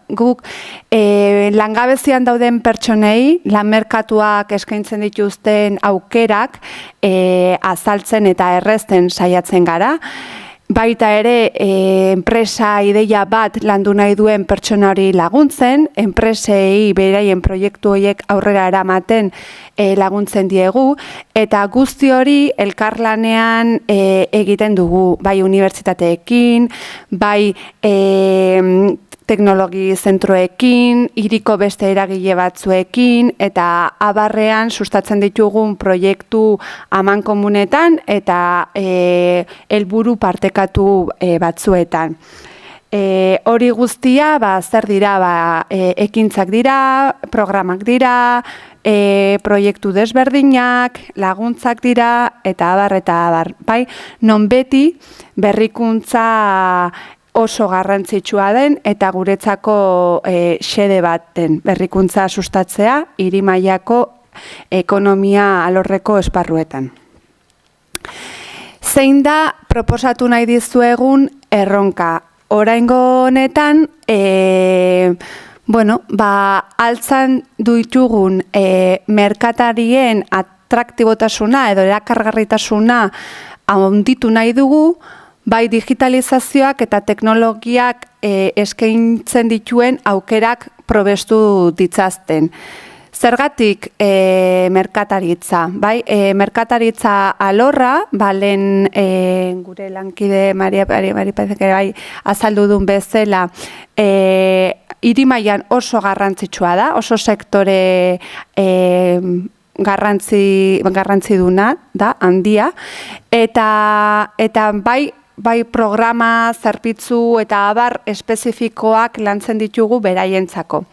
Guk langabezian dauden pertsonei, lan merkatuak eskaintzen dituzten aukerak azaltzen eta errezten saiatzen gara. Baita ere, enpresa ideia bat landu nahi duen pertsona hori laguntzen, enpresei beraien proiektu horiek aurrera eramaten laguntzen diegu, eta guzti hori elkarlanean egiten dugu, bai unibertsitateekin, bai teknologi zentroekin, hiriko beste eragile batzuekin, eta abarrean sustatzen ditugun proiektu amankomunetan eta helburu partekatu batzuetan. Hori guztia, zer dira, ekintzak dira, programak dira, proiektu desberdinak, laguntzak dira, eta abar, bai, non beti berrikuntza oso garrantzitsua den eta guretzako xede bat den berrikuntza sustatzea hiri mailako ekonomia alorreko esparruetan. Zein da proposatu nahi dizuegun erronka? Oraingo honetan, altzan ditugun merkatarien atraktibotasuna edo erakargarritasuna handitu nahi dugu, bai digitalizazioak eta teknologiak eskaintzen dituen aukerak probestu ditzazten. Zergatik merkataritza? Merkataritza alorra, lehen gure lankide Maria Pazek azaldu duen bezala, hiri mailan oso garrantzitsua da, oso sektore garrantziduna da, handia, eta bai programa, zerbitzu eta abar espezifikoak lantzen ditugu beraientzako.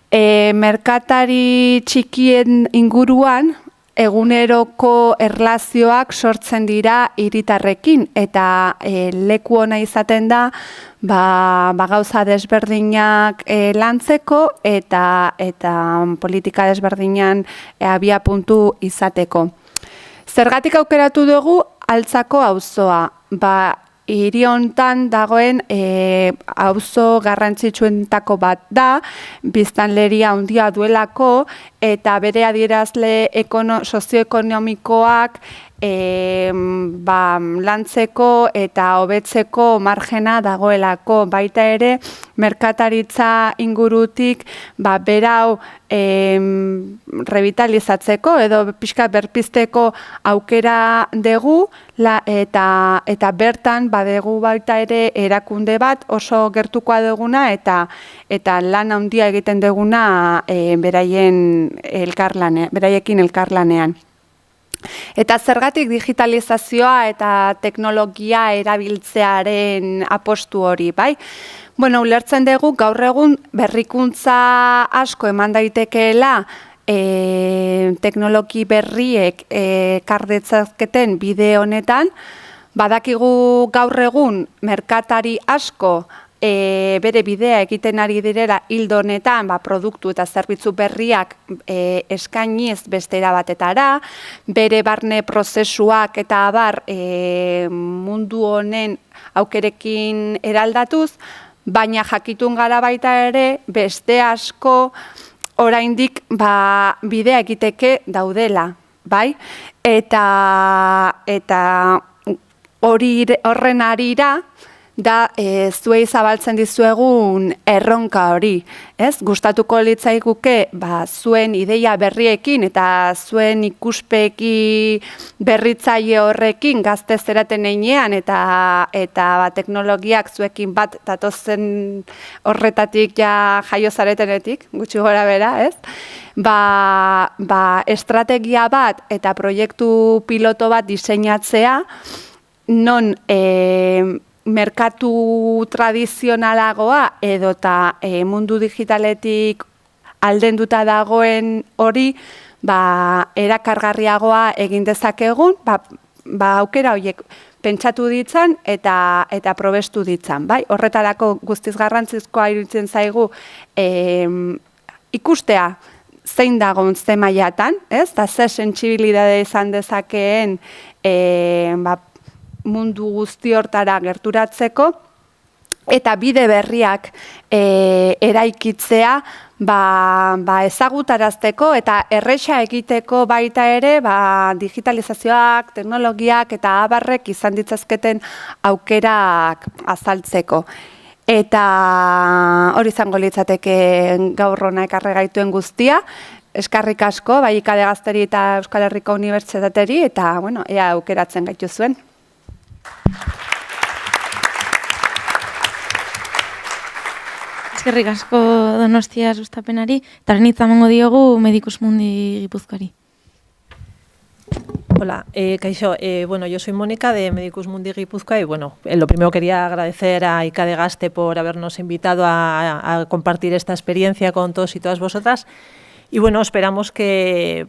Merkatari txikien inguruan, eguneroko erlazioak sortzen dira hiritarrekin, eta leku ona izaten da gauza desberdinak lantzeko eta politika desberdinan abiapuntu izateko. Zergatik aukeratu dugu Altzako auzoa? Hiri hontan dagoen auzo garrantzitsuentako bat da, biztanleria handia duelako eta bere adierazle sozioekonomikoak lantzeko eta hobetzeko margena dagoelako, baita ere merkataritza ingurutik berau revitalizatzeko edo pixka berpizteko aukera dugu eta bertan badegu baita ere erakunde bat oso gertukoa duguna eta lan handia egiten duguna beraiekin elkarlanean. Eta zergatik digitalizazioa eta teknologia erabiltzearen apostu hori, bai? Bueno, ulertzen dugu gaur egun berrikuntza asko eman daitekeela teknologi berriek kardetzazketen bide honetan, badakigu gaur egun merkatari asko bere bidea egiten ari direla hildo honetan produktu eta zerbitzu berriak eskainiz beste erabatetara, bere barne prozesuak eta abar mundu honen aukerekin eraldatuz, baina jakitun gara baita ere beste asko oraindik bidea egiteke daudela, bai? Eta horren arira da zuei zabaltzen dizuegun erronka hori, ez? Gustatuko litzaiguke zuen ideia berriekin eta zuen ikuspegi berritzaile horrekin gazte zeraten heinean eta teknologiak zuekin bat datozen horretatik ja jaio zaretenetik, gutxi gora bera, ez? Estrategia bat eta proiektu piloto bat diseinatzea non merkatu tradizionalagoa edota mundu digitaletik aldenduta dagoen hori erakargarriagoa egin dezakegun, aukera horiek pentsatu ditzan eta probestu ditzan, bai? Horretarako guztiz garrantzizkoa iruditzen zaigu ikustea zein dagoen ze mailatan, ez? Da ze sentsibilidade izan dezakeen mundu guzti hortara gerturatzeko eta bide berriak eraikitzea ezagutarazteko eta erresa egiteko baita ere digitalizazioak, teknologiak eta abarrek izan ditzazketen aukerak azaltzeko. Eta hori izango litzateke gaur hona ekarri gaituen guztia, eskarrik asko, bai IKD Gazteri eta Euskal Herriko Unibertsitateri, eta ea aukeratzen gaitu zuen. Eskerrik asko Donostia sustapenari, eta horrenitza emango diogu Medicus Mundi Gipuzkoari. Hola, Kaixo, yo soy Mónica de Medicus Mundi Guipúzcoa y lo primero quería agradecer a IKD Gazte por habernos invitado a compartir esta experiencia con todos y todas vosotras. Y esperamos que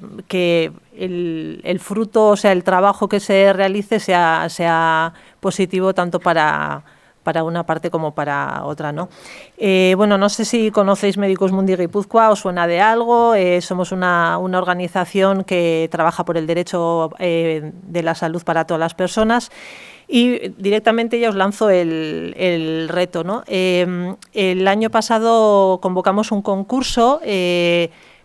el fruto, o sea, el trabajo que se realice sea positivo tanto para una parte como para otra, ¿no? No sé si conocéis Medicus Mundi Guipúzcoa, os suena de algo. Somos una organización que trabaja por el derecho de la salud para todas las personas. Y directamente ya os lanzo el reto, ¿no? El año pasado convocamos un concurso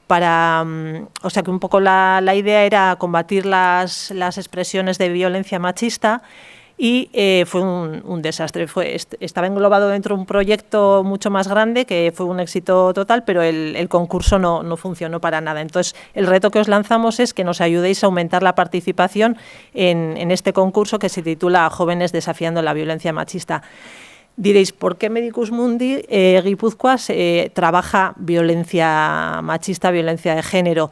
o sea que un poco la idea era combatir las expresiones de violencia machista y fue un desastre. Estaba englobado dentro de un proyecto mucho más grande que fue un éxito total, pero el concurso no funcionó para nada. Entonces, el reto que os lanzamos es que nos ayudéis a aumentar la participación en este concurso que se titula Jóvenes desafiando la violencia machista. Diréis, ¿por qué Medicus Mundi Guipúzcoa trabaja violencia machista, violencia de género?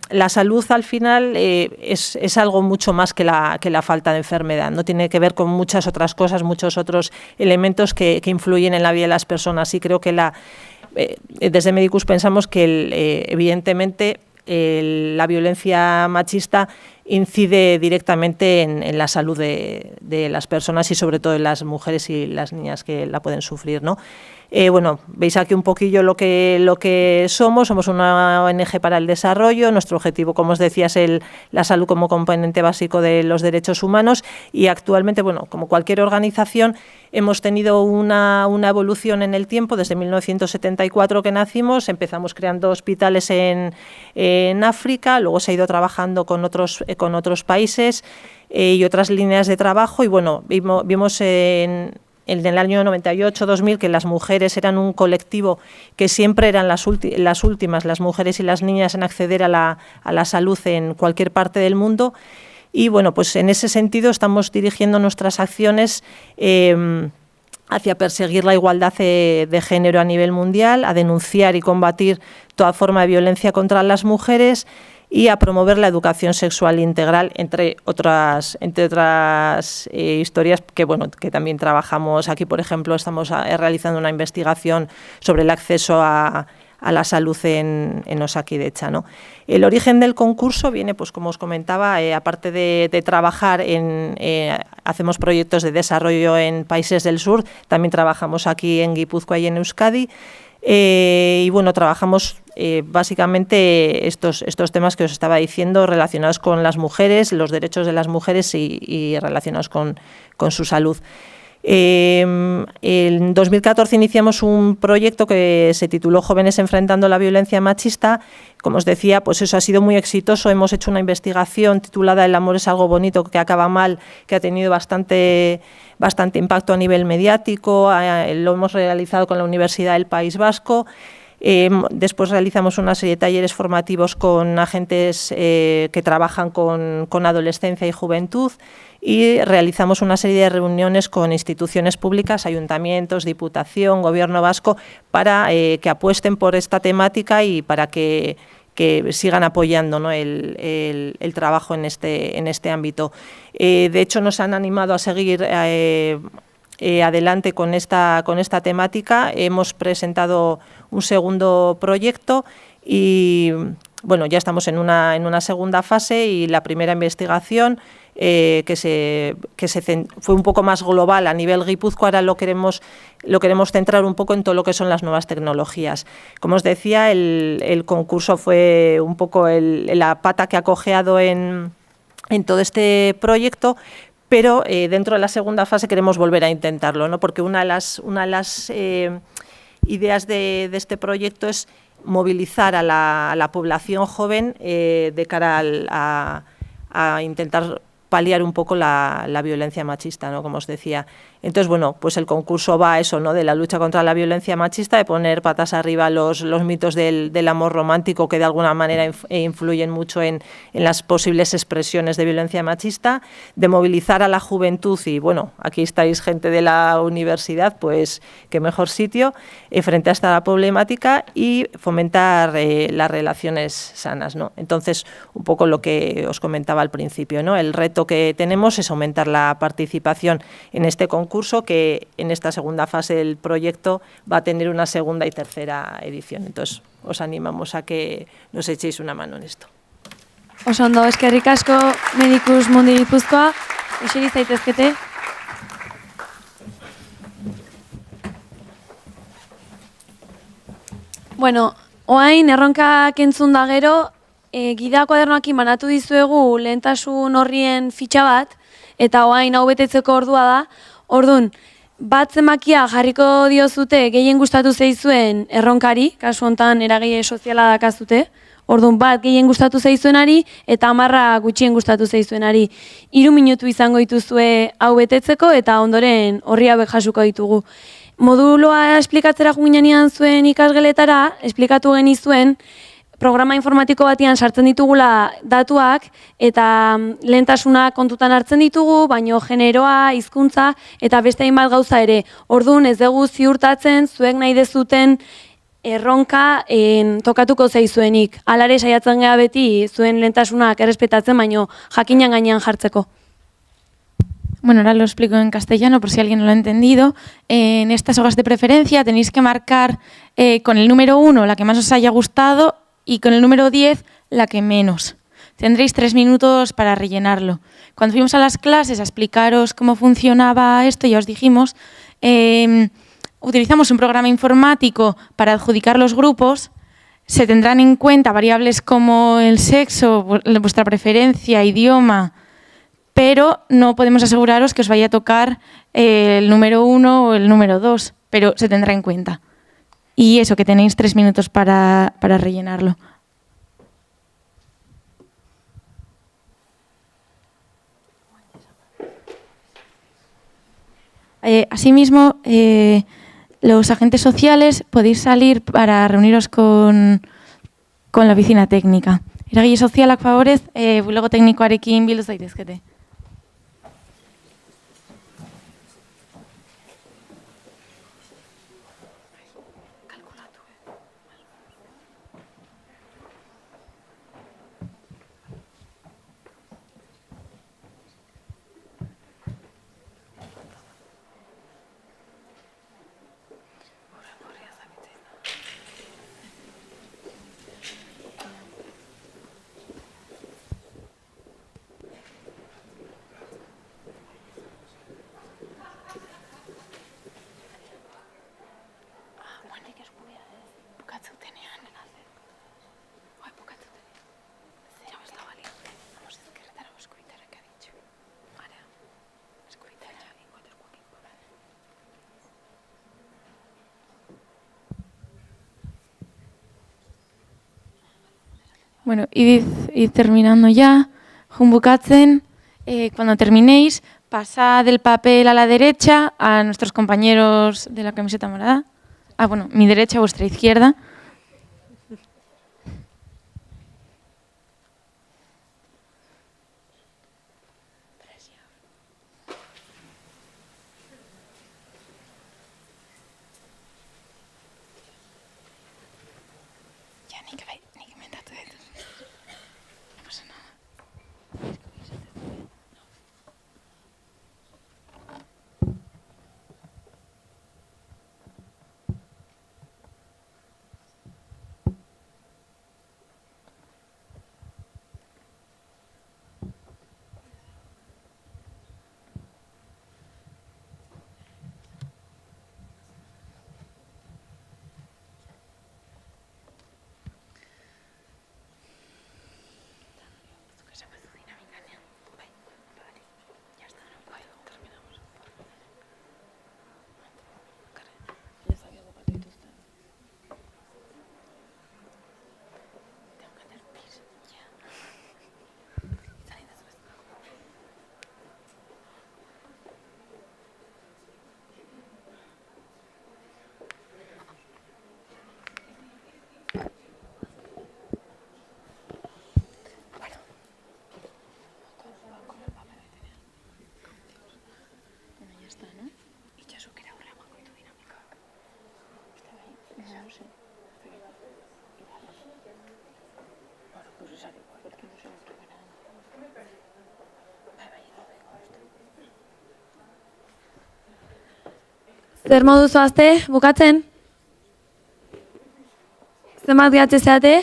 La salud al final es algo mucho más que la falta de enfermedad, no tiene que ver con muchas otras cosas, muchos otros elementos que influyen en la vida de las personas. Y creo que desde Medicus pensamos que evidentemente la violencia machista incide directamente en la salud de las personas y sobre todo en las mujeres y las niñas que la pueden sufrir, ¿no? Veis aquí un poquillo lo que somos una ONG para el desarrollo. Nuestro objetivo, como os decía, es la salud como componente básico de los derechos humanos y actualmente, como cualquier organización, hemos tenido una evolución en el tiempo. Desde 1974 que nacimos, empezamos creando hospitales en África, luego se ha ido trabajando con otros países y otras líneas de trabajo y vimos en el año 98-2000 que las mujeres eran un colectivo que siempre eran las últimas, las mujeres y las niñas, en acceder a la salud en cualquier parte del mundo. Y en ese sentido estamos dirigiendo nuestras acciones hacia perseguir la igualdad de género a nivel mundial, a denunciar y combatir toda forma de violencia contra las mujeres y a promover la educación sexual integral, entre otras historias que, bueno, que también trabajamos aquí. Por ejemplo, estamos realizando una investigación sobre el acceso a la salud en Osakidetza, ¿no? El origen del concurso viene, pues como os comentaba, aparte de trabajar hacemos proyectos de desarrollo en países del sur, también trabajamos aquí en Guipúzcoa y en Euskadi, y bueno, trabajamos básicamente estos temas que os estaba diciendo, relacionados con las mujeres, los derechos de las mujeres y relacionados con su salud. En 2014 iniciamos un proyecto que se tituló Jóvenes enfrentando la violencia machista. Como os decía, pues eso ha sido muy exitoso. Hemos hecho una investigación titulada El amor es algo bonito que acaba mal, que ha tenido bastante impacto a nivel mediático. Lo hemos realizado con la Universidad del País Vasco. Después realizamos una serie de talleres formativos con agentes que trabajan con adolescencia y juventud, y realizamos una serie de reuniones con instituciones públicas, ayuntamientos, Diputación, Gobierno vasco, para que apuesten por esta temática y para que sigan apoyando, ¿no?, el trabajo en este ámbito. De hecho, nos han animado a seguir adelante con esta temática. Hemos presentado un segundo proyecto y bueno, ya estamos en una segunda fase, y la primera investigación fue un poco más global a nivel Guipúzcoa. Ahora lo queremos centrar un poco en todo lo que son las nuevas tecnologías. Como os decía, el concurso fue un poco la pata que ha cojeado en todo este proyecto, pero dentro de la segunda fase queremos volver a intentarlo, ¿no? Porque una de las ideas de este proyecto es movilizar a la población joven de cara a intentar paliar un poco la violencia machista, ¿no?, como os decía. Entonces, bueno, pues el concurso va a eso, ¿no?, de la lucha contra la violencia machista, de poner patas arriba los mitos del amor romántico, que de alguna manera influyen mucho en las posibles expresiones de violencia machista, de movilizar a la juventud, y bueno, aquí estáis gente de la universidad, pues qué mejor sitio, frente a esta problemática, y fomentar las relaciones sanas, ¿no? Entonces, un poco lo que os comentaba al principio, ¿no? El reto que tenemos es aumentar la participación en este concurso, que en esta segunda fase del proyecto va a tener una segunda y tercera edición. Entonces, os animamos a que nos echéis una mano en esto. Oso ondo, eskerrik asko Medicus Mundi Gipuzkoa, eseri zaitezkete. Bueno, orain erronkak entzun da gero, gida kuadernoekin banatu dizuegu lehentasun horrien fitxa bat, eta orain hau betetzeko ordua da. Orduan, bat zenbakia jarriko diozute gehien gustatu zaizuen erronkari, kasu hontan eragile soziala dakazute. Orduan, bat gehien gustatu zaizuenari eta 10 gutxien gustatu zaizuenari. 3 minutu izango dituzue hau betetzeko, eta ondoren horri hauek jasuko ditugu. Moduloa esplikatzera juginean zuen ikasgeletara, esplikatu genizuen, programa informatiko batean sartzen ditugula datuak, eta lehentasuna kontutan hartzen ditugu, baino generoa, hizkuntza eta beste hainbat gauza ere. Orduan, ez dugu ziurtatzen zuek nahi dezuten erronka tokatuko zaizuenik. Alare saiatzen gara beti zuen lehentasunak errespetatzen, baino jakinan gainean jartzeko. Bueno, ahora lo explico en castellano por si alguien no lo ha entendido. En estas hojas de preferencia tenéis que marcar con el número 1 la que más os haya gustado y con el número 10 la que menos. Tendréis 3 minutos para rellenarlo. Cuando fuimos a las clases a explicaros cómo funcionaba esto, ya os dijimos, utilizamos un programa informático para adjudicar los grupos. Se tendrán en cuenta variables como el sexo, vuestra preferencia, idioma, pero no podemos aseguraros que os vaya a tocar el número 1 o el número 2, pero se tendrá en cuenta. Y eso, que tenéis 3 minutos para rellenarlo. Asimismo, los agentes sociales podéis salir para reuniros con la oficina técnica. Eragile sozialak favorez, bulego teknikoarekin bildu zaitezkete. Bueno, id terminando ya, bukatzen, cuando terminéis, pasad el papel a la derecha a nuestros compañeros de la camiseta morada. Ah, bueno, mi derecha, vuestra izquierda. Zer modu zoazte, bukatzen? Zenbat gehatzen zeate?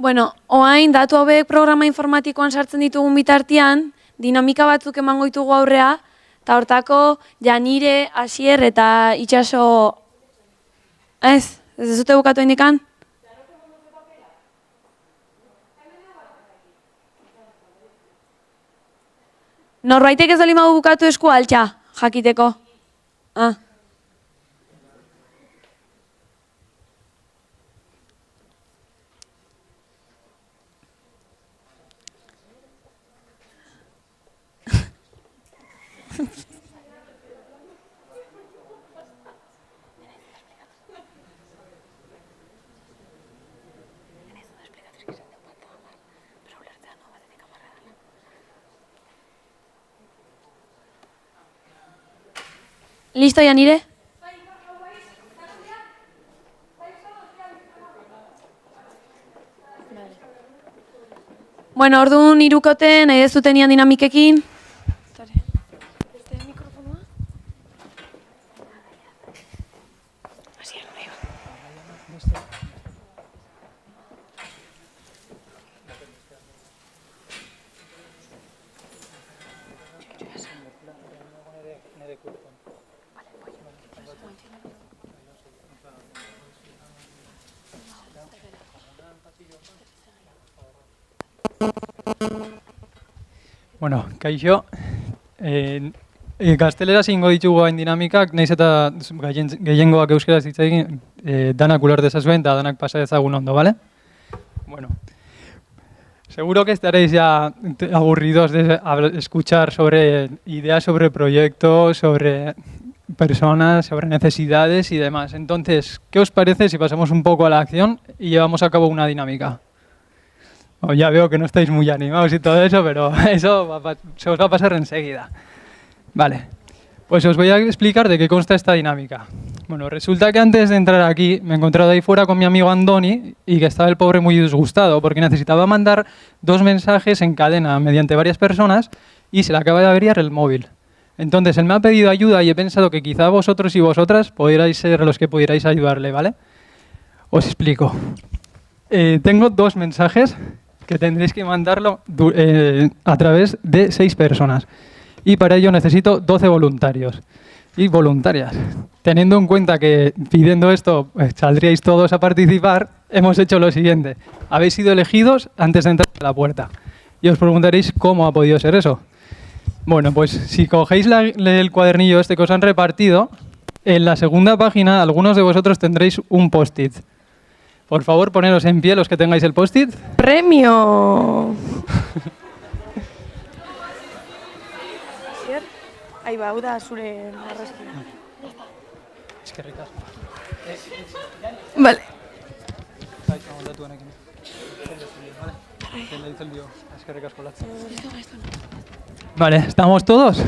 Bueno, oain datu hauek programa informatikoan sartzen ditugun bitartean, dinamika batzuk emango ditugu aurrea, eta hortako Janire, Asier eta Itxaso... Ez dute bukatu indikan? Norbaitek ez dolima bukatu esku altxa, jakiteko. Listo, Janire? Bueno, orduan hirukote nahi dezutenian dinamikekin. Bueno, kaixo, gaztelera zingo ditugu hain dinamikak, nahiz eta gehiengoak euskaraz hitz egin, danak uler dezazuen eta danak pasa dezagun ondo, ¿vale? Bueno, seguro que estaréis ya aburridos de escuchar sobre ideas sobre proyectos, sobre personas, sobre necesidades y demás. Entonces, ¿qué os parece si pasamos un poco a la acción y llevamos a cabo una dinámica? Oh, ya veo que no estáis muy animados y todo eso, pero eso se os va a pasar enseguida. Vale, pues os voy a explicar de qué consta esta dinámica. Bueno, resulta que antes de entrar aquí me he encontrado ahí fuera con mi amigo Andoni y que estaba el pobre muy disgustado porque necesitaba mandar 2 mensajes en cadena mediante varias personas y se le acaba de averiar el móvil. Entonces él me ha pedido ayuda y he pensado que quizá vosotros y vosotras pudierais ser los que pudierais ayudarle, ¿vale? Os explico. Tengo 2 mensajes que tendréis que mandarlo a través de 6 personas. Y para ello necesito 12 voluntarios y voluntarias. Teniendo en cuenta que pidiendo esto saldríais todos a participar, hemos hecho lo siguiente. Habéis sido elegidos antes de entrar a la puerta. Y os preguntaréis cómo ha podido ser eso. Bueno, pues si cogéis el cuadernillo este que os han repartido, en la segunda página algunos de vosotros tendréis un post-it. Por favor, poneros en pie los que tengáis el post-it. ¡Premio! Ahí va, uda zure marrazkia. Es que ricas. Vale. Vale, ¿estamos todos?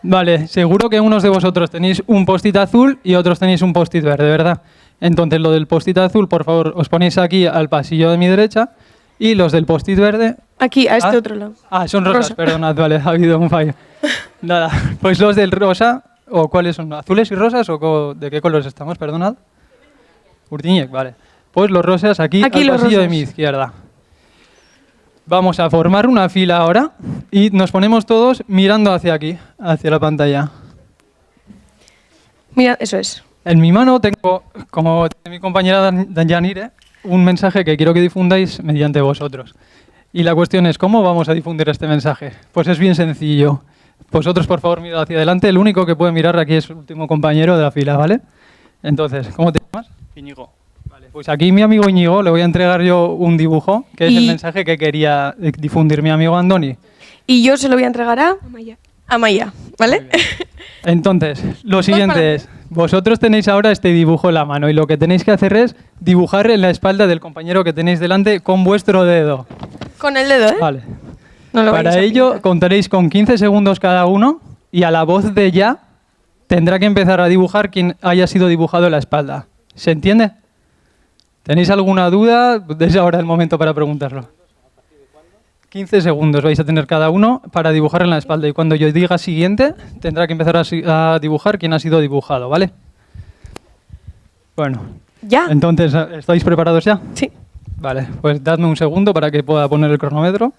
Vale, seguro que unos de vosotros tenéis un post-it azul y otros tenéis un post-it verde, ¿verdad? Entonces, lo del post-it azul, por favor, os ponéis aquí al pasillo de mi derecha y los del post-it verde... Aquí, a este otro lado. Ah, son rosas, Rosa. perdonad, vale, ha habido un fallo. Nada, pues los del rosa, ¿o cuáles son? ¿Azules y rosas o de qué colores estamos, perdonad? Urtiñek, vale. Pues los rosas aquí al los pasillo de rosas. mi izquierda. Vamos a formar una fila ahora y nos ponemos todos mirando hacia aquí, hacia la pantalla. Mira, eso es. En mi mano tengo, como tiene mi compañera Yanire, un mensaje que quiero que difundáis mediante vosotros. Y la cuestión es, ¿cómo vamos a difundir este mensaje? Pues es bien sencillo. Vosotros, por favor, mirad hacia adelante. El único que puede mirar aquí es el último compañero de la fila, ¿vale? Entonces, ¿cómo te llamas? Íñigo. Vale, pues aquí mi amigo Íñigo le voy a entregar yo un dibujo, que es el mensaje que quería difundir mi amigo Andoni. Y yo se lo voy a entregar a Amaya, ¿vale? Entonces, lo siguiente es, vosotros tenéis ahora este dibujo en la mano y lo que tenéis que hacer es dibujar en la espalda del compañero que tenéis delante con vuestro dedo. Con el dedo, ¿eh? Vale. No lo Para vayáis a ello contaréis con 15 segundos cada uno y a la voz de ya tendrá que empezar a dibujar quien haya sido dibujado en la espalda. ¿Se entiende? ¿Tenéis alguna duda? Es ahora el momento para preguntarlo. 15 segundos vais a tener cada uno para dibujar en la espalda y cuando yo diga siguiente tendrá que empezar a dibujar quien ha sido dibujado, ¿vale? Bueno. ¿Ya? Entonces, ¿estáis preparados ya? Sí. Vale, pues dadme un segundo para que pueda poner el cronómetro.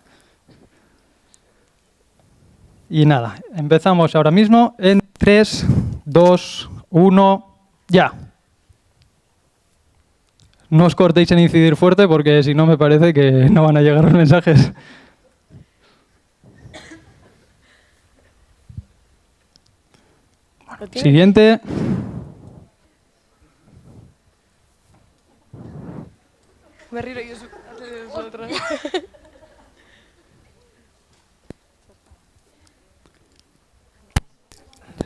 Y nada, empezamos ahora mismo en 3, 2, 1, ya. No os cortéis en incidir fuerte porque si no me parece que no van a llegar los mensajes. Siguiente. Berriro Josu, antes de nosotros.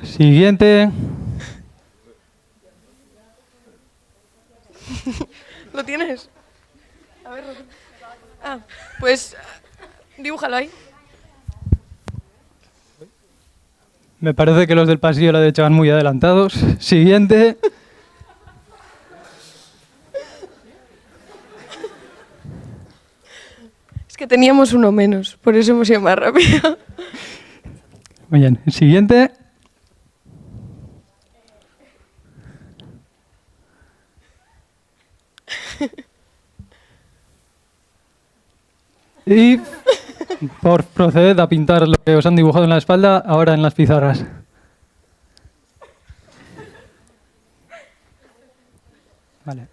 Siguiente. ¿Lo tienes? A ver, ah, pues dibújalo ahí. Me parece que los del pasillo a la derecha van muy adelantados. Siguiente. Es que teníamos uno menos, por eso hemos ido más rápido. Muy bien. Siguiente. Y por proceder a pintar lo que os han dibujado en la espalda, ahora en las pizarras. Vale.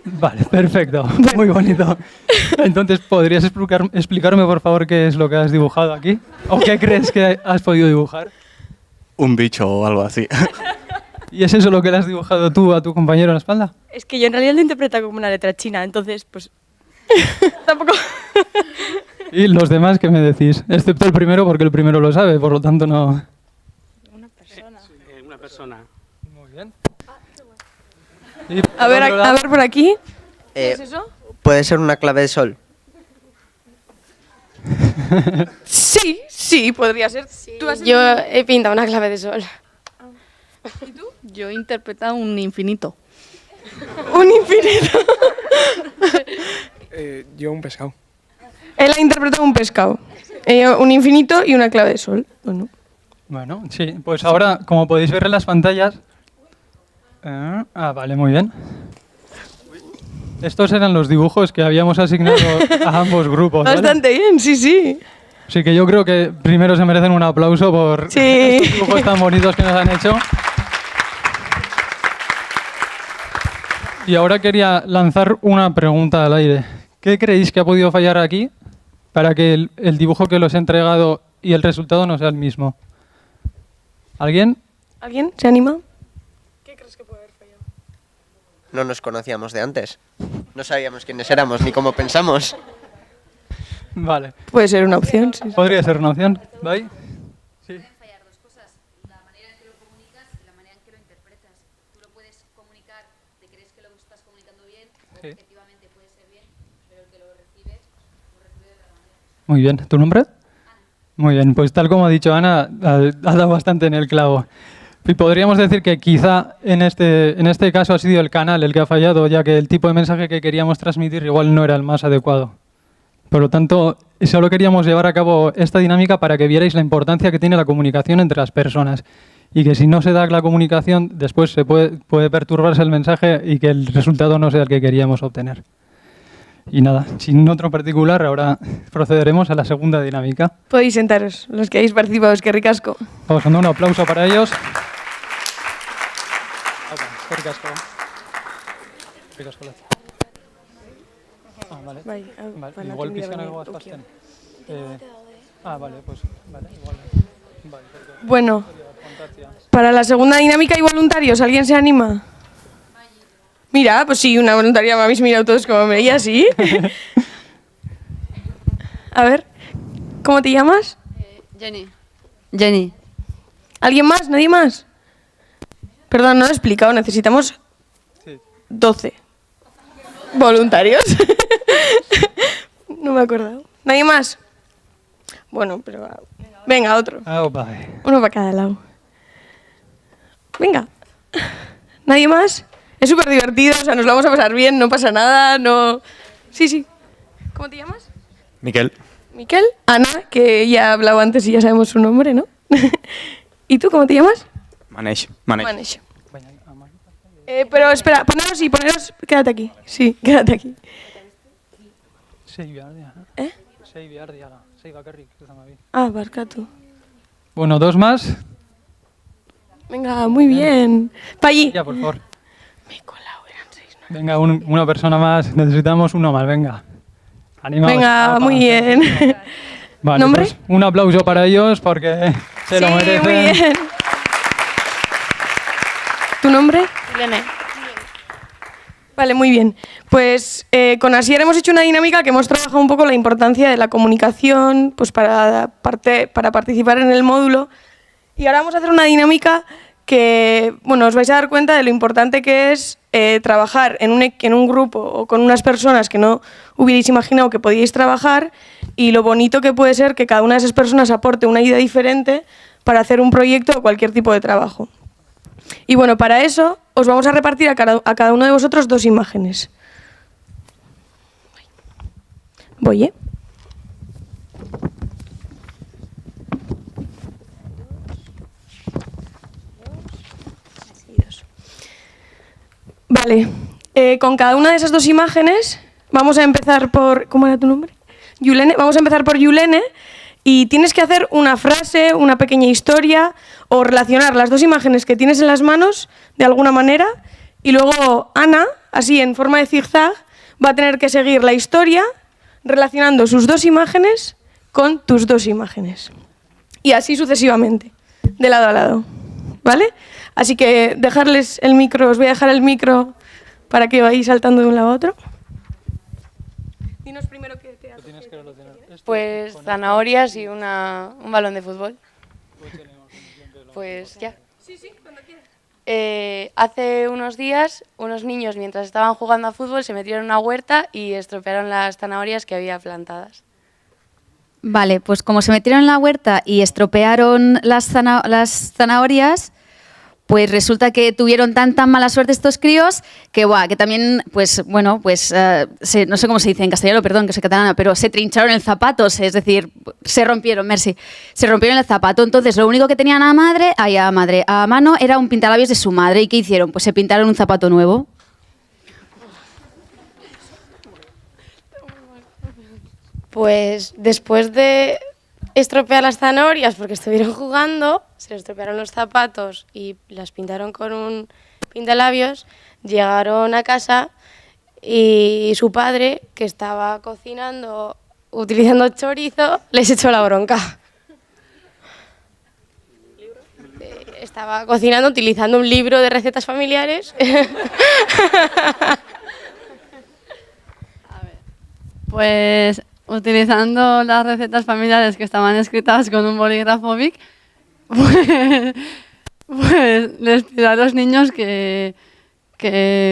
Vale, perfecto. Muy bonito. Entonces, ¿podrías explicarme, por favor, qué es lo que has dibujado aquí? ¿O qué crees que has podido dibujar? Un bicho o algo así. ¿Y es eso lo que le has dibujado tú a tu compañero en la espalda? Es que yo en realidad lo interpreto como una letra china, entonces, pues... tampoco... ¿Y los demás qué me decís? Excepto el primero, porque el primero lo sabe, por lo tanto no... Una persona. Muy bien. A ver por aquí. ¿Qué es eso? ¿Puede ser una clave de sol? Sí, podría ser. ¿Tú has Yo he pintado una clave de sol. ¿Y tú? Yo he interpretado un infinito. Un infinito. Yo un pescado. Él ha interpretado un pescado. Un infinito y una clave de sol. ¿O no? Bueno, sí. Pues ahora, como podéis ver en las pantallas, Vale, muy bien. Estos eran los dibujos que habíamos asignado a ambos grupos, ¿vale? Bastante bien, sí, sí. Así que yo creo que primero se merecen un aplauso por estos dibujos tan bonitos que nos han hecho. Y ahora quería lanzar una pregunta al aire. ¿Qué creéis que ha podido fallar aquí para que el dibujo que los he entregado y el resultado no sea el mismo? ¿Alguien? ¿Alguien se anima? ¿Qué crees que puede haber fallado? No nos conocíamos de antes. No sabíamos quiénes éramos ni cómo pensamos. Vale. Puede ser una opción, sí. Podría ser una opción. ¿Vai? Sí. Muy bien. ¿Tu nombre? Muy bien. Pues tal como ha dicho Ana, ha dado bastante en el clavo. Y podríamos decir que quizá en este caso ha sido el canal el que ha fallado, ya que el tipo de mensaje que queríamos transmitir igual no era el más adecuado. Por lo tanto, solo queríamos llevar a cabo esta dinámica para que vierais la importancia que tiene la comunicación entre las personas y que si no se da la comunicación, después se puede perturbarse el mensaje y que el resultado no sea el que queríamos obtener. Y nada, sin otro particular, ahora procederemos a la segunda dinámica. Podéis sentaros, los que habéis participado, es que ricasco. Vamos dando un aplauso para ellos. Ricasco. Vale. Vale. Igual pixkan algo azpazten. Vale, pues vale, igual. Vale, bueno, para la segunda dinámica hay voluntarios, ¿alguien se anima? Mira, pues sí, una voluntaria, me habéis mirado todos como me veía, ¿sí? A ver, ¿cómo te llamas? Jenny. Jenny. ¿Alguien más? ¿Nadie más? Perdón, no lo he explicado, necesitamos 12 voluntarios. No me he acordado. ¿Nadie más? Bueno, pero venga, otro. Uno para cada lado. Venga. ¿Nadie más? Es súper divertido, o sea, nos lo vamos a pasar bien, no pasa nada, no... Sí. ¿Cómo te llamas? Miquel. Miquel. Ana, que ya ha hablado antes y ya sabemos su nombre, ¿no? ¿Y tú cómo te llamas? Maneix. Pero espera, poneros... Quédate aquí. Sí, quédate aquí. Barkatu. Bueno, dos más. Venga, muy bien. Pa' allí. Ya, por favor. Venga, una persona más. Necesitamos uno más, venga. Animaos. Venga, muy bien. Vale, ¿Nombre? pues un aplauso para ellos porque se lo merecen. Muy bien. ¿Tu nombre? Irene. Vale, muy bien. Pues con Asier hemos hecho una dinámica que hemos trabajado un poco la importancia de la comunicación pues para participar en el módulo. Y ahora vamos a hacer una dinámica que, bueno, os vais a dar cuenta de lo importante que es trabajar en un grupo o con unas personas que no hubierais imaginado que podíais trabajar y lo bonito que puede ser que cada una de esas personas aporte una idea diferente para hacer un proyecto o cualquier tipo de trabajo. Y bueno, para eso os vamos a repartir a cada uno de vosotros 2 imágenes. Voy, ¿eh? Vale, con cada una de esas 2 imágenes vamos a empezar por... ¿Cómo era tu nombre? Yulene. Vamos a empezar por Yulene y tienes que hacer una frase, una pequeña historia o relacionar las 2 imágenes que tienes en las manos de alguna manera y luego Ana, así en forma de zigzag, va a tener que seguir la historia relacionando sus 2 imágenes con tus 2 imágenes. Y así sucesivamente, de lado a lado. ¿Vale? Así que dejarles el micro, os voy a dejar el micro para que vayáis saltando de un lado a otro. Dinos primero qué te hace. Pues zanahorias y un balón de fútbol. Pues ya. Sí, cuando quieras. Hace unos días, unos niños mientras estaban jugando a fútbol se metieron en una huerta y estropearon las zanahorias que había plantadas. Vale, pues como se metieron en la huerta y estropearon las zanahorias, pues resulta que tuvieron tan mala suerte estos críos que también, pues bueno, pues no sé cómo se dice en castellano, perdón, que soy catalana, pero se trincharon el zapato, es decir, se rompieron el zapato. Entonces lo único que tenían a mano era un pintalabios de su madre. ¿Y qué hicieron? Pues se pintaron un zapato nuevo. Pues después de estropear las zanahorias porque estuvieron jugando, se les estropearon los zapatos y las pintaron con un pintalabios, llegaron a casa y su padre, que estaba cocinando utilizando chorizo, les echó la bronca. Estaba cocinando utilizando un libro de recetas familiares. Pues utilizando las recetas familiares que estaban escritas con un bolígrafo Bic, pues les pidió a los niños que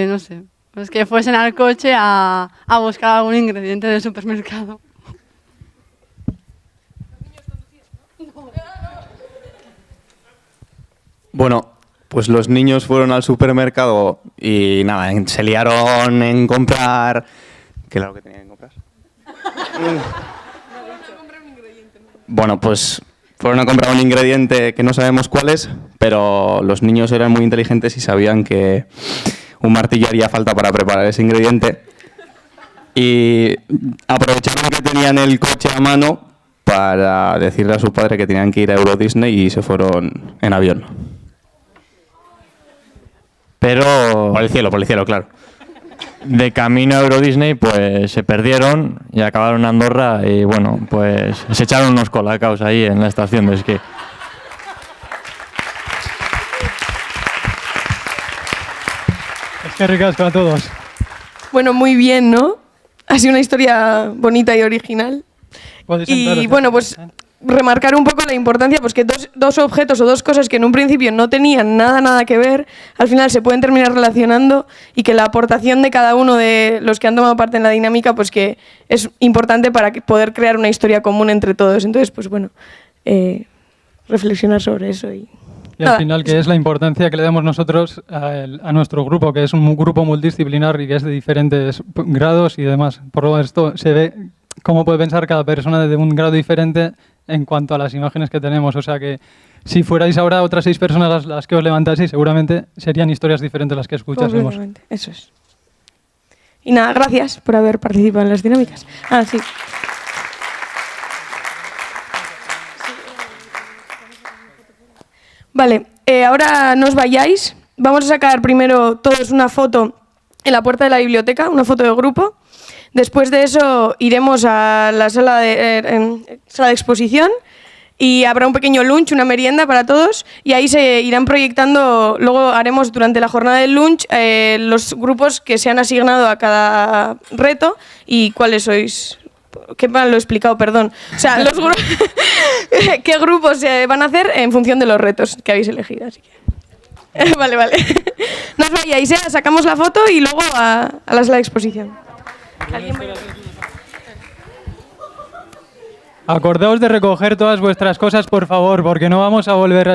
no sé, pues que fuesen al coche a buscar algún ingrediente del supermercado. Bueno, pues los niños fueron al supermercado y nada, se liaron en comprar... ¿Qué era lo que tenían que comprar? Bueno, pues fueron a comprar un ingrediente que no sabemos cuál es, pero los niños eran muy inteligentes y sabían que un martillo haría falta para preparar ese ingrediente. Y aprovecharon que tenían el coche a mano para decirle a su padre que tenían que ir a Euro Disney y se fueron en avión. Pero... Por el cielo, claro. De camino a Euro Disney, pues se perdieron y acabaron en Andorra y bueno, pues se echaron unos colacaos ahí en la estación de esquí. Es que ricasco a todos. Bueno, muy bien, ¿no? Ha sido una historia bonita y original. Y bueno, pues remarcar un poco la importancia, pues que dos objetos o dos cosas que en un principio no tenían nada que ver, al final se pueden terminar relacionando y que la aportación de cada uno de los que han tomado parte en la dinámica, pues que es importante para poder crear una historia común entre todos. Entonces, pues bueno, reflexionar sobre eso y al final, que es la importancia que le damos nosotros a nuestro grupo, que es un grupo multidisciplinar y que es de diferentes grados y demás. Por lo esto se ve cómo puede pensar cada persona de un grado diferente en cuanto a las imágenes que tenemos. O sea que si fuerais ahora otras 6 personas las que os levantaseis, seguramente serían historias diferentes las que escuchásemos. Eso es. Y nada, gracias por haber participado en las dinámicas. Sí. Vale, ahora no os vayáis. Vamos a sacar primero todos una foto en la puerta de la biblioteca, una foto de grupo. Después de eso iremos a la sala de exposición y habrá un pequeño lunch, una merienda para todos y ahí se irán proyectando, luego haremos durante la jornada del lunch los grupos que se han asignado a cada reto y cuáles sois. Qué mal lo he explicado, perdón. O sea, qué grupos se van a hacer en función de los retos que habéis elegido. Así que... Vale. No os vayáis, sacamos la foto y luego a la sala de exposición. Acordaos de recoger todas vuestras cosas, por favor, porque no vamos a volver a